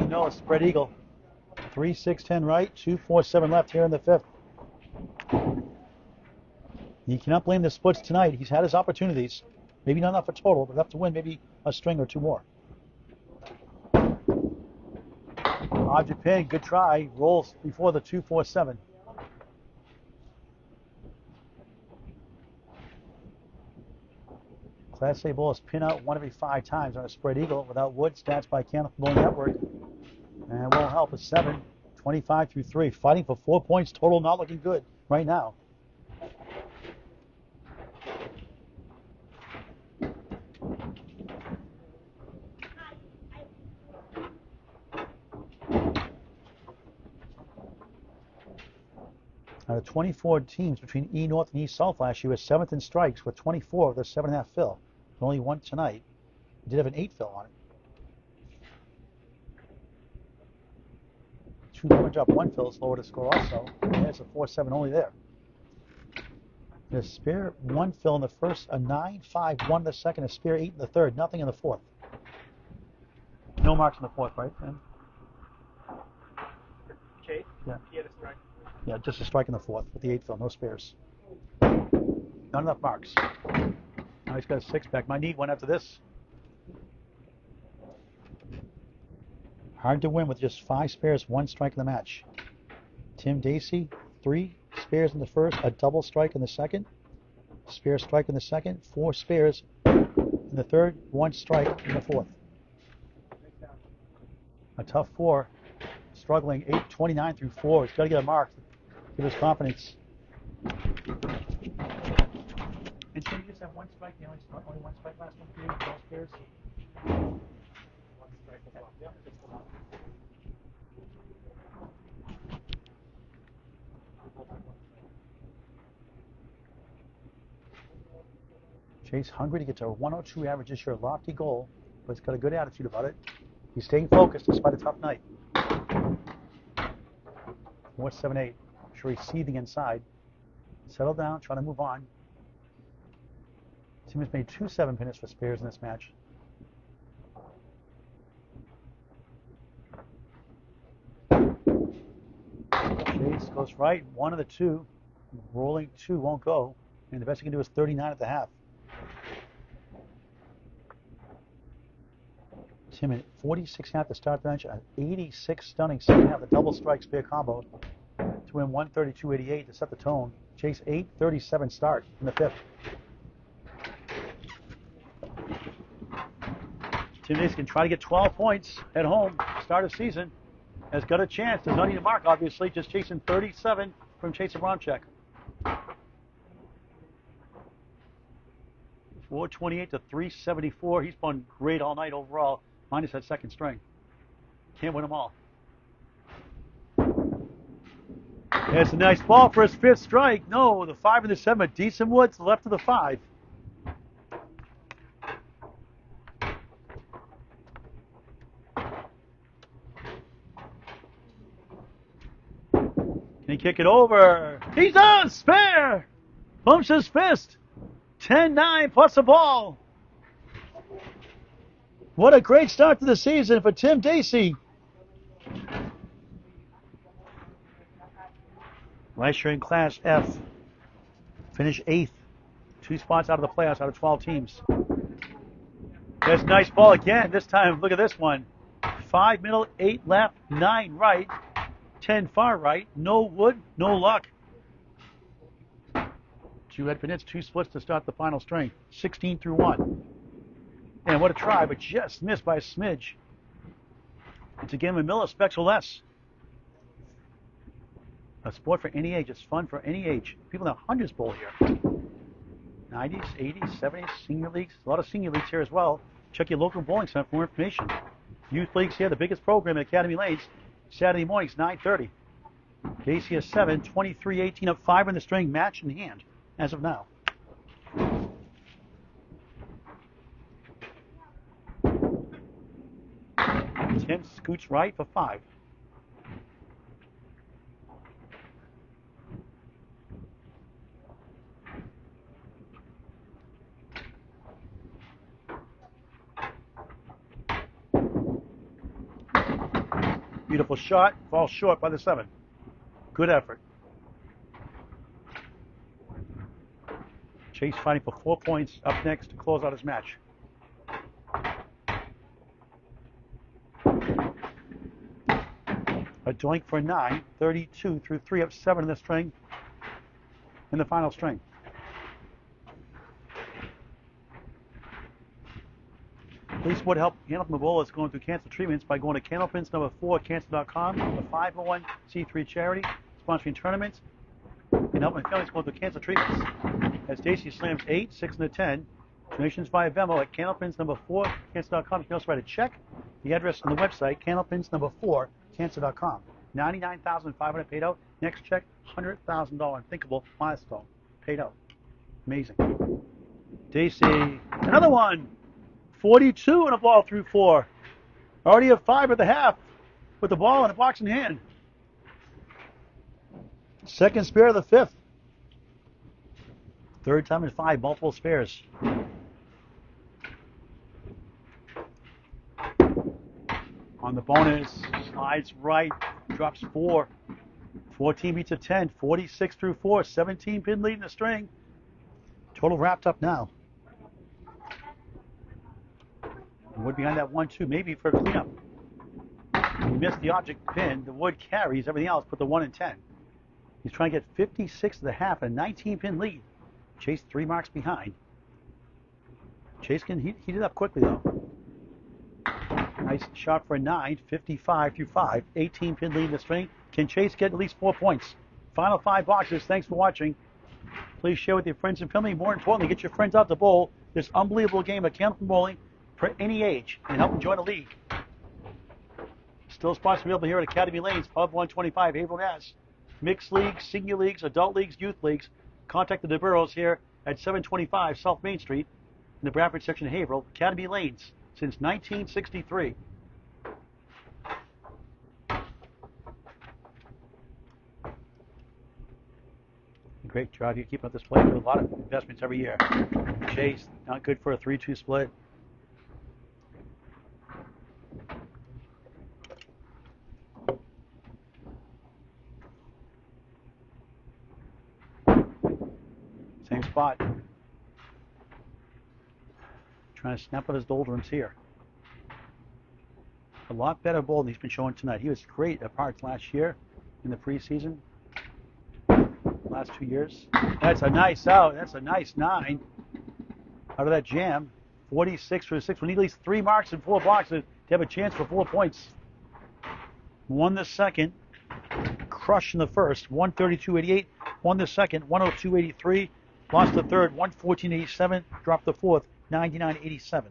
No, spread eagle. 3, 6, 10 right, 2, 4, 7 left here in the fifth. You cannot blame the splits tonight. He's had his opportunities. Maybe not enough for total, but enough to win maybe a string or 2 more. Object pin, good try. Rolls before the 2, 4, 7. Class A bowlers pin out 1 every 5 times on a spread eagle without Wood. Stats by Candlepin Bowling Network. And won't help. It's 7, 25 through 3. Fighting for 4 points total, not looking good right now. Out of 24 teams between E North and E South last year, was 7th in strikes with 24 of the 7.5 fill. Only one tonight. He did have an 8 fill on it. 2 damage up, 1 fill is lower to score also. And it's a 4-7 only there. A spare 1 fill in the first, a 9, 5, 1 in the second, a spare 8 in the third, nothing in the fourth. No marks in the fourth, right, Ben? Chase? Yeah. He had a strike. Yeah, just a strike in the fourth with the 8 fill, no spares. Not enough marks. Now he's got a 6-pack. My need went after this. Hard to win with just 5 spares, 1 strike in the match. Tim Dacey, 3 spares in the first, a double strike in the second, spare strike in the second, 4 spares in the third, 1 strike in the fourth. A tough 4, struggling 8, 29 through 4. He's got to get a mark. Give us confidence. And so you just have 1 strike, only 1 strike last one for you, no spares? 1 strike as well. Yeah, just come on. Chase hungry to get to a 102 average this year, lofty goal, but he's got a good attitude about it. He's staying focused despite a tough night. 4, 7, 8. I'm sure he's seething inside. Settle down, try to move on. Team has made 2 7-pinners for spares in this match. Chase goes right, 1 of the 2. Rolling 2 won't go. And the best he can do is 39 at the half. Tim at 46.5 to start the bench, an 86 stunning second half, the double strike spare combo to win 132.88 to set the tone. Chase 8:37 start in the 5th. Tim Dacey can try to get 12 points at home, start of season. Has got a chance. Does not need a mark, obviously, just chasing 37 from Chase Abramczyk. 428 to 374. He's been great all night overall, minus that second string. Can't win them all. It's a nice ball for his 5th strike. No, the 5 and the 7, but decent woods left of the 5. Can he kick it over? He's on spare! Pumps his fist. 10-9 plus a ball. What a great start to the season for Tim Dacey. Last year in Class F, finished 8th. 2 spots out of the playoffs out of 12 teams. That's a nice ball again. This time, look at this one. 5 middle, 8 left, 9 right, 10 far right. No wood, no luck. 2 head pin hits, 2 splits to start the final string. 16 through 1. And what a try, but just missed by a smidge. It's a game of millispecs or less. A sport for any age. It's fun for any age. People in the hundreds bowl here. 90s, 80s, 70s, senior leagues. A lot of senior leagues here as well. Check your local bowling center for more information. Youth leagues here, the biggest program at Academy Lanes. Saturday mornings, 9:30. Dacey has 7, 23-18 up 5 in the string, match in hand as of now. Tim scoots right for 5. Beautiful shot, falls short by the 7. Good effort. Chase fighting for 4 points up next to close out his match. A doink for 9, 32 through 3 up 7 in the string, in the final string. Police would help Candlepin Ebola is going through cancer treatments by going to Candlepins number 4 cancer.com, a 501c3 charity, sponsoring tournaments and helping families going through cancer treatments. As Dacey slams 8, 6, and a 10, donations via Venmo at Candlepins number 4 cancer.com. You can also write a check. The address on the website, Candlepins number 4 cancer.com. $99,500 paid out. Next check, $100,000 unthinkable milestone paid out. Amazing. Dacey, another one. 42 and a ball through 4. Already at 5 at the half with the ball and a box in hand. Second spare of the 5th. Third time in 5, multiple spares. On the bonus, slides right, drops 4. 14 beats a 10, 46 through 4, 17 pin lead in the string. Total wrapped up now. Wood behind that 1-2, maybe for a cleanup. He missed the object pin. The wood carries everything else, but the 1 and 10. He's trying to get 56 to the half, a 19-pin lead. Chase 3 marks behind. Chase can heat it up quickly, though. Nice shot for a 9, 55 through 5, 18-pin lead in the string. Can Chase get at least 4 points? Final 5 boxes. Thanks for watching. Please share with your friends and family. More importantly, get your friends out to bowl this unbelievable game of Candlepin bowling for any age and help them join a league. Still spots available here at Academy Lanes, Pub 125, Haverhill, Mass. Mixed leagues, senior leagues, adult leagues, youth leagues. Contact the DeBurrows here at 725 South Main Street in the Bradford section of Haverhill. Academy Lanes since 1963. great job. You keep up this play. Do a lot of investments every year. Chase, not good for a 3-2 split. Same spot. Trying to snap out his doldrums here. A lot better ball than he's been showing tonight. He was great at parts last year in the preseason. Last 2 years. That's a nice out. That's a nice 9 out of that jam. 46 for 6. We need at least 3 marks and 4 blocks to have a chance for 4 points. Won the second. Crushed in the first. 132.88. Won the second. 102.83. Lost the third. 114.87. Dropped the fourth. 99.87.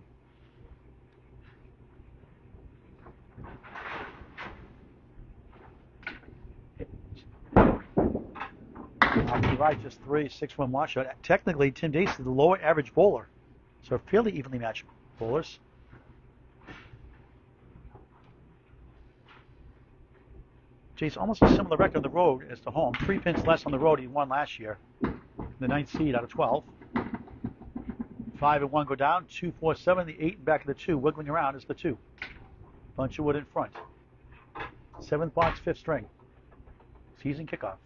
Right, just 3, 6-1 washout. Technically, Tim Dacey is the lower average bowler, so fairly evenly matched bowlers. Jay's almost a similar record on the road as to home. 3 pins less on the road he won last year. The 9th seed out of 12. 5 and 1 go down. 2, 4, 7. The 8 back of the 2. Wiggling around is the 2. Bunch of wood in front. 7th box, 5th string. Season kickoff.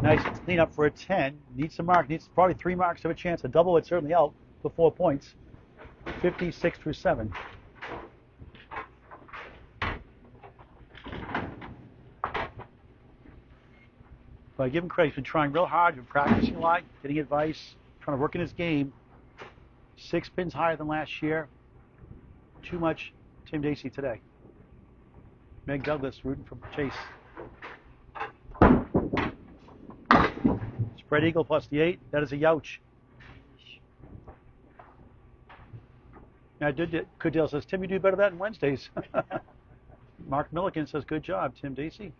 Nice clean up for a 10. Needs some mark. Needs probably 3 marks to have a chance. A double would certainly help for 4 points. 56 through 7. But I give him credit. He's been trying real hard. He's been practicing a lot, getting advice, trying to work in his game. 6 pins higher than last year. Too much Tim Dacey today. Meg Douglas rooting for Chase. Spread eagle plus the 8. That is a youch. Now, Goodale says, Tim, you do better than that on Wednesdays. Mark Milliken says, good job, Tim Dacey.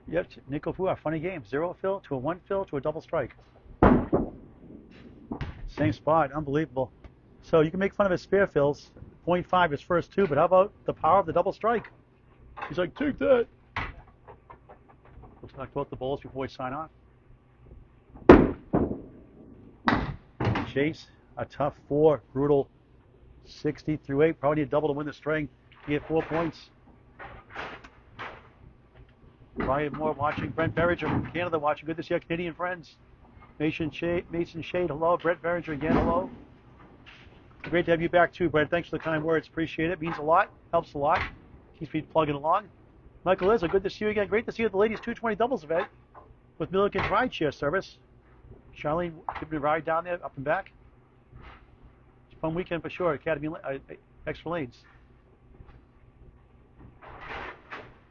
Yep, Nico Fua, funny game. 0 fill to a 1 fill to a double strike. Same spot, unbelievable. So you can make fun of his spare fills. 0.5 his first 2, but how about the power of the double strike? He's like, take that. We'll talk about the bowls before we sign off. Chase, a tough 4, brutal 60 through 8. Probably need a double to win the string. You get 4 points. Brian Moore watching. Brent Berringer from Canada watching. Good to see our Canadian friends. Mason Shade, hello. Brent Berringer again, hello. Great to have you back too, Brent. Thanks for the kind words. Appreciate it. Means a lot. Helps a lot. Keeps me plugging along. Michael Izzo, good to see you again. Great to see you at the ladies 220 doubles event with Milliken's rideshare service. Charlene giving a ride down there, up and back. It's a fun weekend for sure. Academy Extra Lanes.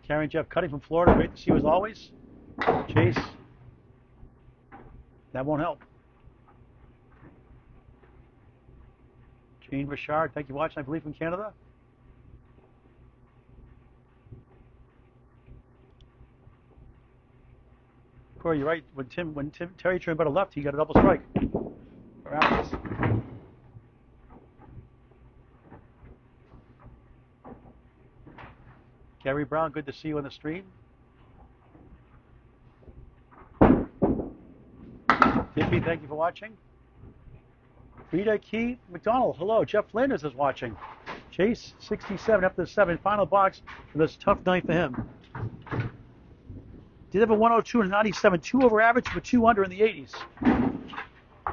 Karen Jeff Cutting from Florida. Great to see you as always. Chase. That won't help. Jane Richard, thank you for watching, I believe, from Canada. Corey, you're right. When Terry turned better left, he got a double strike. Perhaps. Gary Brown, good to see you on the stream. Dippy, thank you for watching. Rita Key McDonald, hello. Jeff Flanders is watching. Chase, 67 after the 7. Final box for this tough night for him. Did have a 102 and a 97. 2 over average, but 2 under in the 80s.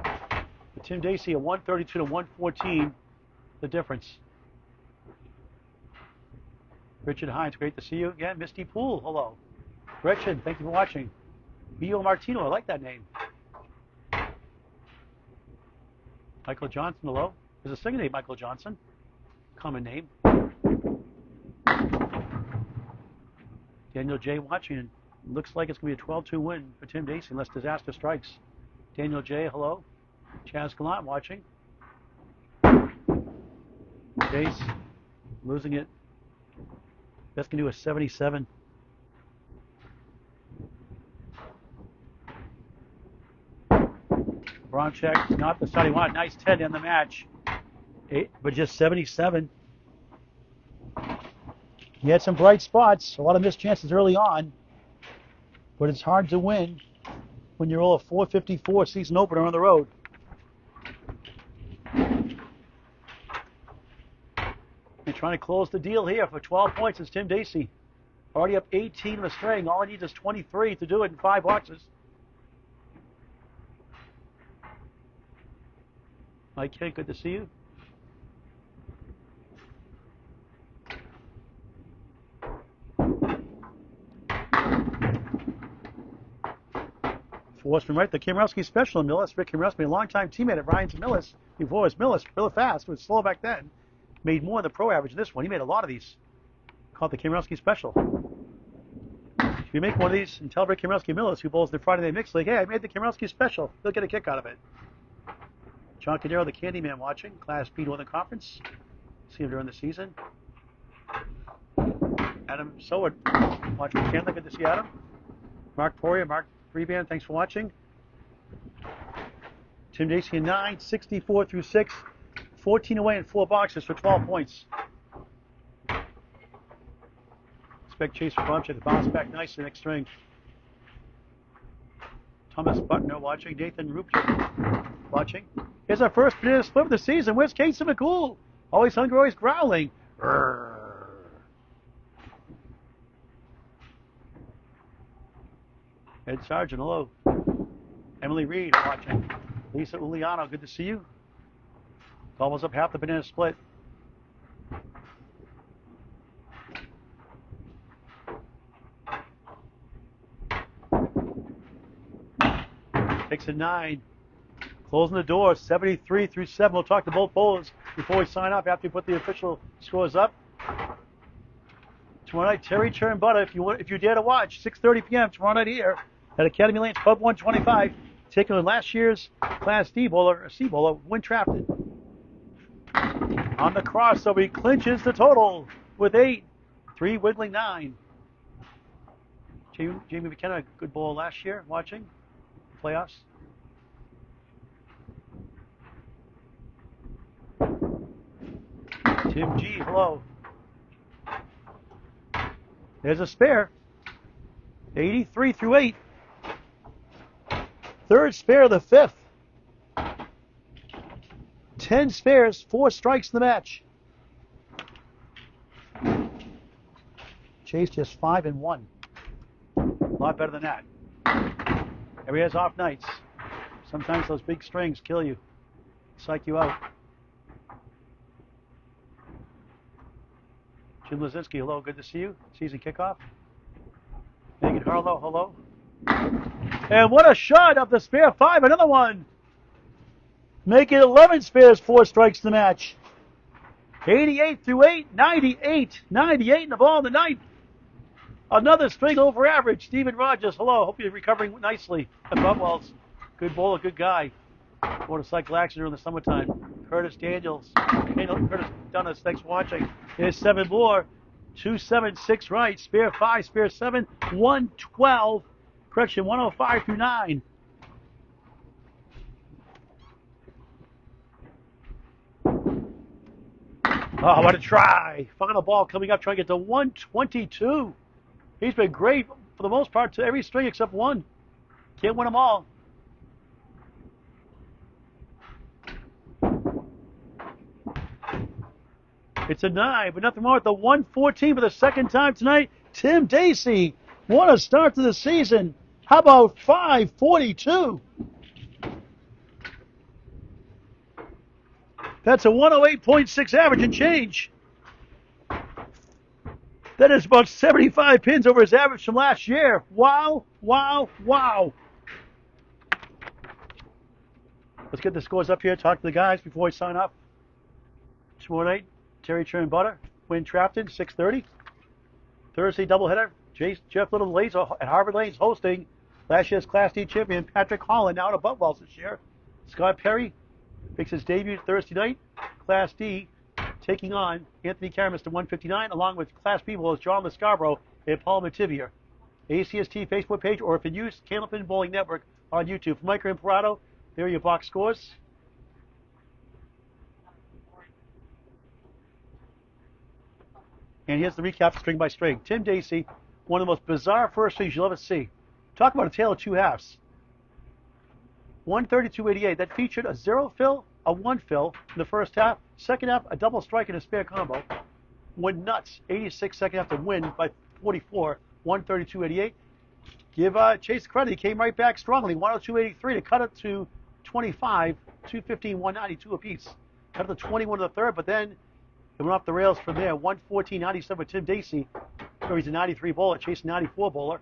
For Tim Dacey, a 132 to 114, the difference. Richard Hines, great to see you again. Misty Poole, hello. Gretchen, thank you for watching. Bio Martino, I like that name. Michael Johnson, hello. There's a singer named Michael Johnson. Common name. Daniel J. watching, and looks like it's going to be a 12-2 win for Tim Dacey unless disaster strikes. Daniel J., hello. Chaz Gallant watching. Chase losing it. That's going to do a 77. Abramczyk, not the side he wanted. Nice 10 in the match. 8, but just 77. He had some bright spots, a lot of missed chances early on, but it's hard to win when you're all a 454 season opener on the road. They're trying to close the deal here for 12 points. It's Tim Dacey. Already up 18 in the string. All he needs is 23 to do it in 5 boxes. Mike Kent, good to see you. Forceman right, the Kimrowski special. Millis, Rick Kimrowski, a longtime teammate at Ryan's Millis. Before it was Millis, really fast. It was slow back then. Made more than the pro average in this one. He made a lot of these. Called the Kimrowski special. If you make one of these and tell Rick Kimrowski Millis, who bowls the Friday Night Mix League, hey, I made the Kimrowski special. He'll get a kick out of it. John Cadero, the Candyman, watching. Class B Northern Conference. See him during the season. Adam Soward, watching Candlepin. Good to see Adam. Mark Poirier, Mark Freeband, thanks for watching. Tim Dacey in 9, 64 through 6. 14 away in 4 boxes for 12 points. Expect Chase for Abramczyk to bounce back nicely next string. Thomas Butner watching. Nathan Rupert watching. Here's our first banana split of the season. Where's Casey McCool? Always hungry, always growling. Ed Sargent, hello. Emily Reed watching. Lisa Uliano, good to see you. Almost up half the banana split. Takes a 9. Closing the door, 73 through 7. We'll talk to both bowlers before we sign off after we put the official scores up. Tomorrow night, Terry Churn Butter, if you dare to watch, 6:30 p.m. tomorrow night here at Academy Lanes, Pub 125, taking on last year's Class D bowler, or C bowler, Win Trafton. On the crossover, he clinches the total with 8. 3 wiggling 9. Jamie McKenna, good bowler last year, watching playoffs. Tim G, hello. There's a spare. 83 through 8. Third spare of the 5th. 10 spares, 4 strikes in the match. Chase just 5 and 1. A lot better than that. Everybody has off nights. Sometimes those big strings kill you, psych you out. Jim Lazinski, hello, good to see you. Season kickoff. Megan Harlow, hello. And what a shot of the spare 5, another one. Make it 11 spares, 4 strikes in the match. 88 through 8, 98. 98 in the ball in the 9th. Another string over average. Stephen Rogers, hello. Hope you're recovering nicely at Butwell's. Good bowler, good guy. Motorcycle accident in the summertime. Curtis Daniels. Curtis Dunnis, thanks for watching. There's 7 more. 2, 7, 6 right. Spare 5, spare 7, 112. Correction, 105 through 9. Oh, what a try. Final ball coming up, trying to get to 122. He's been great for the most part to every string except one. Can't win them all. It's a 9, but nothing more at the 114 for the second time tonight. Tim Dacey, what a start to the season. How about 542? That's a 108.6 average and change. That is about 75 pins over his average from last year. Wow, wow, wow. Let's get the scores up here, talk to the guys before we sign off. Tomorrow night, Terry Churn Butter, Win Trafton, 6:30. Thursday doubleheader, Jeff Little Laser at Harvard Lanes hosting last year's Class D champion Patrick Holland, now at Butwell's this year. Scott Perry makes his debut Thursday night. Class D taking on Anthony Karamis to 159, along with Class B bowlers John Lescarborough and Paul Mativier. ACST Facebook page, or if in use, Candlepin Bowling Network on YouTube. For Mike Imparato, there are your box scores. And here's the recap string by string. Tim Dacey, one of the most bizarre first strings you'll ever see. Talk about a tale of two halves. 132.88. That featured a 0 fill, a 1 fill in the first half. Second half, a double strike and a spare combo. Went nuts. 86 second half to win by 44. 132.88. Give Chase credit. He came right back strongly. 102.83 to cut it to 25. 215, 192 apiece. Cut it to 21 in the third, but then it went off the rails from there. 114.97 with Tim Dacey. He's a 93 bowler. Chase 94 bowler.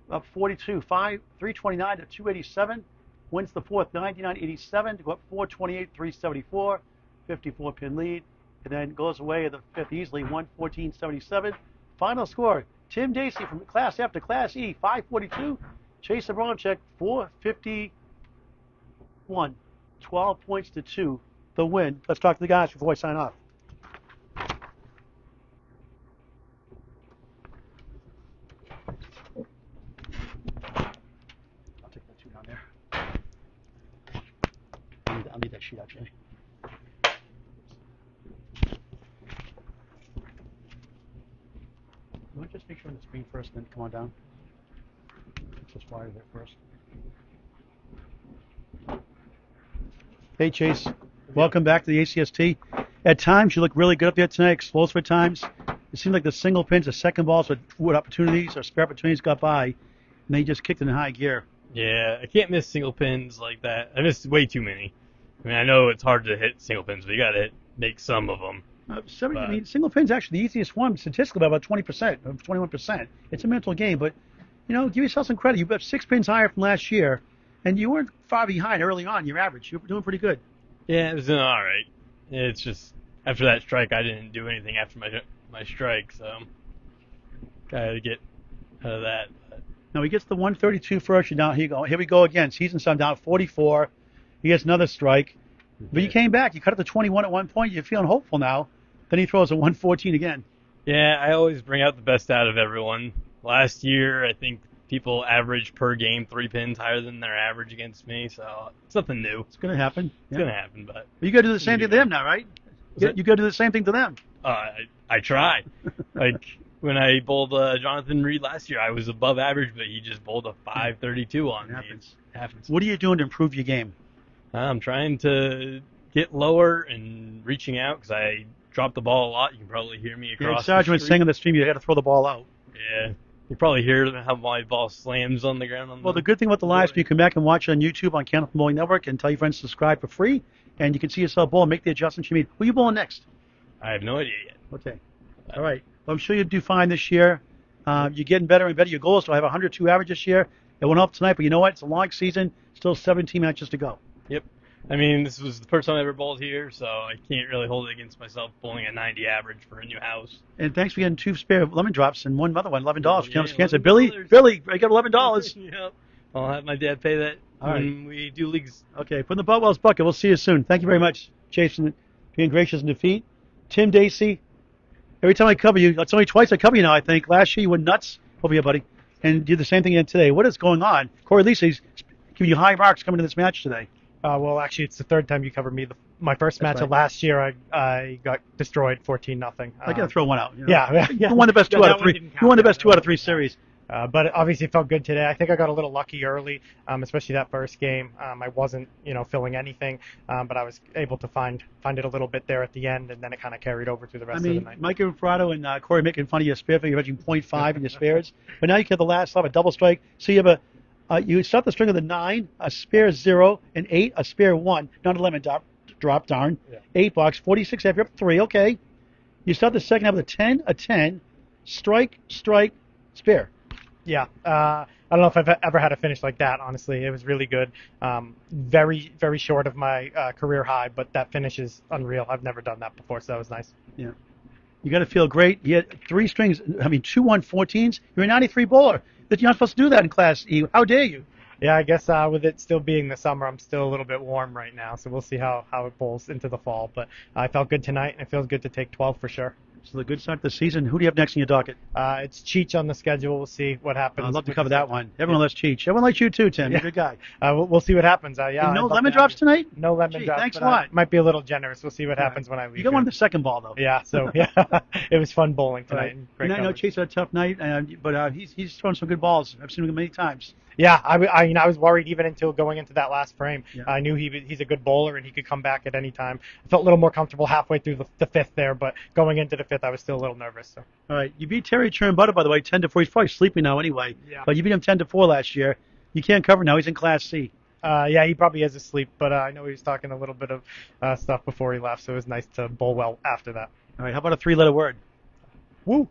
Up 42. 329 to 287. Wins the fourth, 99.87 to go up 428, 374, 54 pin lead, and then goes away in the fifth easily, 114.77. Final score: Tim Dacey from Class F to Class E, 542. Chase Abramczyk, 451. 12 points to 2. The win. Let's talk to the guys before I sign off. I'll take that 2 down there. I'll need that sheet actually. You want to just make sure on the screen first and then come on down? Let's just wire there first. Hey Chase, welcome back to the ACST. At times you look really good up there tonight, explosive at times. It seemed like the single pins, the second balls with opportunities or spare opportunities got by, and they just kicked in high gear. Yeah, I can't miss single pins like that. I missed way too many. I mean, I know it's hard to hit single pins, but you got to make some of them. I mean, single pin's actually the easiest one statistically by about 20%, 21%. It's a mental game, but, give yourself some credit. You've got 6 pins higher from last year, and you weren't far behind early on your average. You were doing pretty good. Yeah, it was all right. It's just, after that strike, I didn't do anything after my strike, so got to get out of that. But. Now he gets the 132 first. Here we go again. Season sum down 44. He gets another strike. But you came back. You cut it to 21 at one point. You're feeling hopeful now. Then he throws a 114 again. Yeah, I always bring out the best out of everyone. Last year, I think people averaged per game 3 pins higher than their average against me, so it's nothing new. It's going to happen. It's going to happen, but you got to do the same thing to them now, right? You got to do the same thing to them. I try. Like when I bowled Jonathan Reed last year, I was above average, but he just bowled a 532 on me. It happens. What are you doing to improve your game? I'm trying to get lower and reaching out because I drop the ball a lot. You can probably hear me across the street. Sergeant was saying on the stream you got to throw the ball out. Yeah. You probably hear how my ball slams on the ground. The good thing about the live stream, you can come back and watch it on YouTube on Candlepin Bowling Network and tell your friends to subscribe for free, and you can see yourself bowl and make the adjustments you need. Who are you bowling next? I have no idea yet. Okay. All right. Well, I'm sure you'll do fine this year. You're getting better and better. Your goal is to have 102 average this year. It went up tonight, but you know what? It's a long season. Still 17 matches to go. Yep. I mean, this was the first time I ever bowled here, so I can't really hold it against myself bowling a 90 average for a new house. And thanks for getting 2 spare lemon drops and one other one, $11. Yeah, $11. Billy, I got $11. Yep. I'll have my dad pay that when we do leagues. Okay, put in the Butwell's bucket. We'll see you soon. Thank you very much, Jason, being gracious in defeat. Tim Dacey, every time I cover you, it's only twice I cover you now, I think. Last year you went nuts. Over here, buddy. And did the same thing again today. What is going on? Corey Lisi's giving you high marks coming to this match today. Well, actually, it's the third time you covered me. My first match of last year, I got destroyed 14-0. I got to throw one out. Yeah. You won the best 2 out of 3. You won the best 2 out of 3 series. But obviously, it felt good today. I think I got a little lucky early, especially that first game. I wasn't, filling anything, but I was able to find it a little bit there at the end, and then it kind of carried over through the rest of the night. Mike Infrato and Corey making fun of your spare, you're averaging 0.5 in your spares. But now you get the last slot, a double strike. So you have you start the string with a 9, a spare 0, an 8, a spare 1, not a lemon drop, darn. Yeah. 8 box, 46 half, you're up 3, okay. You start the second half with a 10, strike, spare. Yeah, I don't know if I've ever had a finish like that, honestly. It was really good. Very, very short of my career high, but that finish is unreal. I've never done that before, so that was nice. Yeah. You got to feel great. You had 3 strings, 2 114s. You're a 93 bowler. You're not supposed to do that in Class E. How dare you? Yeah, I guess with it still being the summer, I'm still a little bit warm right now, so we'll see how it bowls into the fall. But I felt good tonight, and it feels good to take 12 for sure. So the good start to the season. Who do you have next in your docket? It's Cheech on the schedule. We'll see what happens. I'd love to with cover the that one. Everyone loves Cheech. Everyone likes you too, Tim. You're a good guy. We'll see what happens. Yeah. And no I'd love lemon to have drops you. tonight? No lemon Gee, drops. thanks but, a lot. Might be a little generous. We'll see what happens when I leave. You got one here. of the second ball, though. Yeah. So yeah, it was fun bowling tonight. Right. Great And I know coverage. Chase had a tough night, but he's thrown some good balls. I've seen him many times. Yeah, I was worried even until going into that last frame. Yeah. I knew he's a good bowler and he could come back at any time. I felt a little more comfortable halfway through the fifth there, but going into the fifth, I was still a little nervous. So. All right, you beat Terry Churnbutter, by the way, 10-4. He's probably sleeping now anyway. Yeah. But you beat him 10-4 last year. You can't cover now. He's in Class C. Yeah, he probably is asleep, but I know he was talking a little bit of stuff before he left, so it was nice to bowl well after that. All right, how about a 3-letter word? Woo!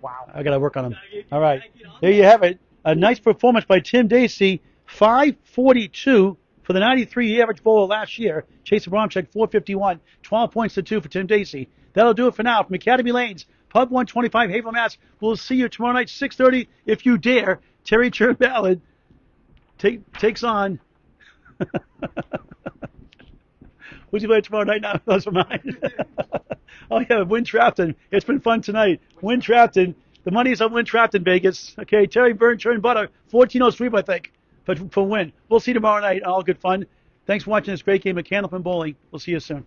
Wow. I got to work on him. All right, there you have it. A nice performance by Tim Dacey, 542 for the 93 average bowler last year. Chase Abramczyk, 451, 12 points to 2 for Tim Dacey. That'll do it for now from Academy Lanes, Pub 125, Haverhill, Mass. We'll see you tomorrow night, 6:30, if you dare. Terry Churnbutter takes on. Who's he playing tomorrow night now? Those are mine. Oh, yeah, Win Trafton. It's been fun tonight. Win Trafton. The money is on Win Trafton, Vegas. Okay, Terry Churnbutter, 14-0 sweep, I think, for Win. We'll see you tomorrow night. All good fun. Thanks for watching this great game of Candlepin Bowling. We'll see you soon.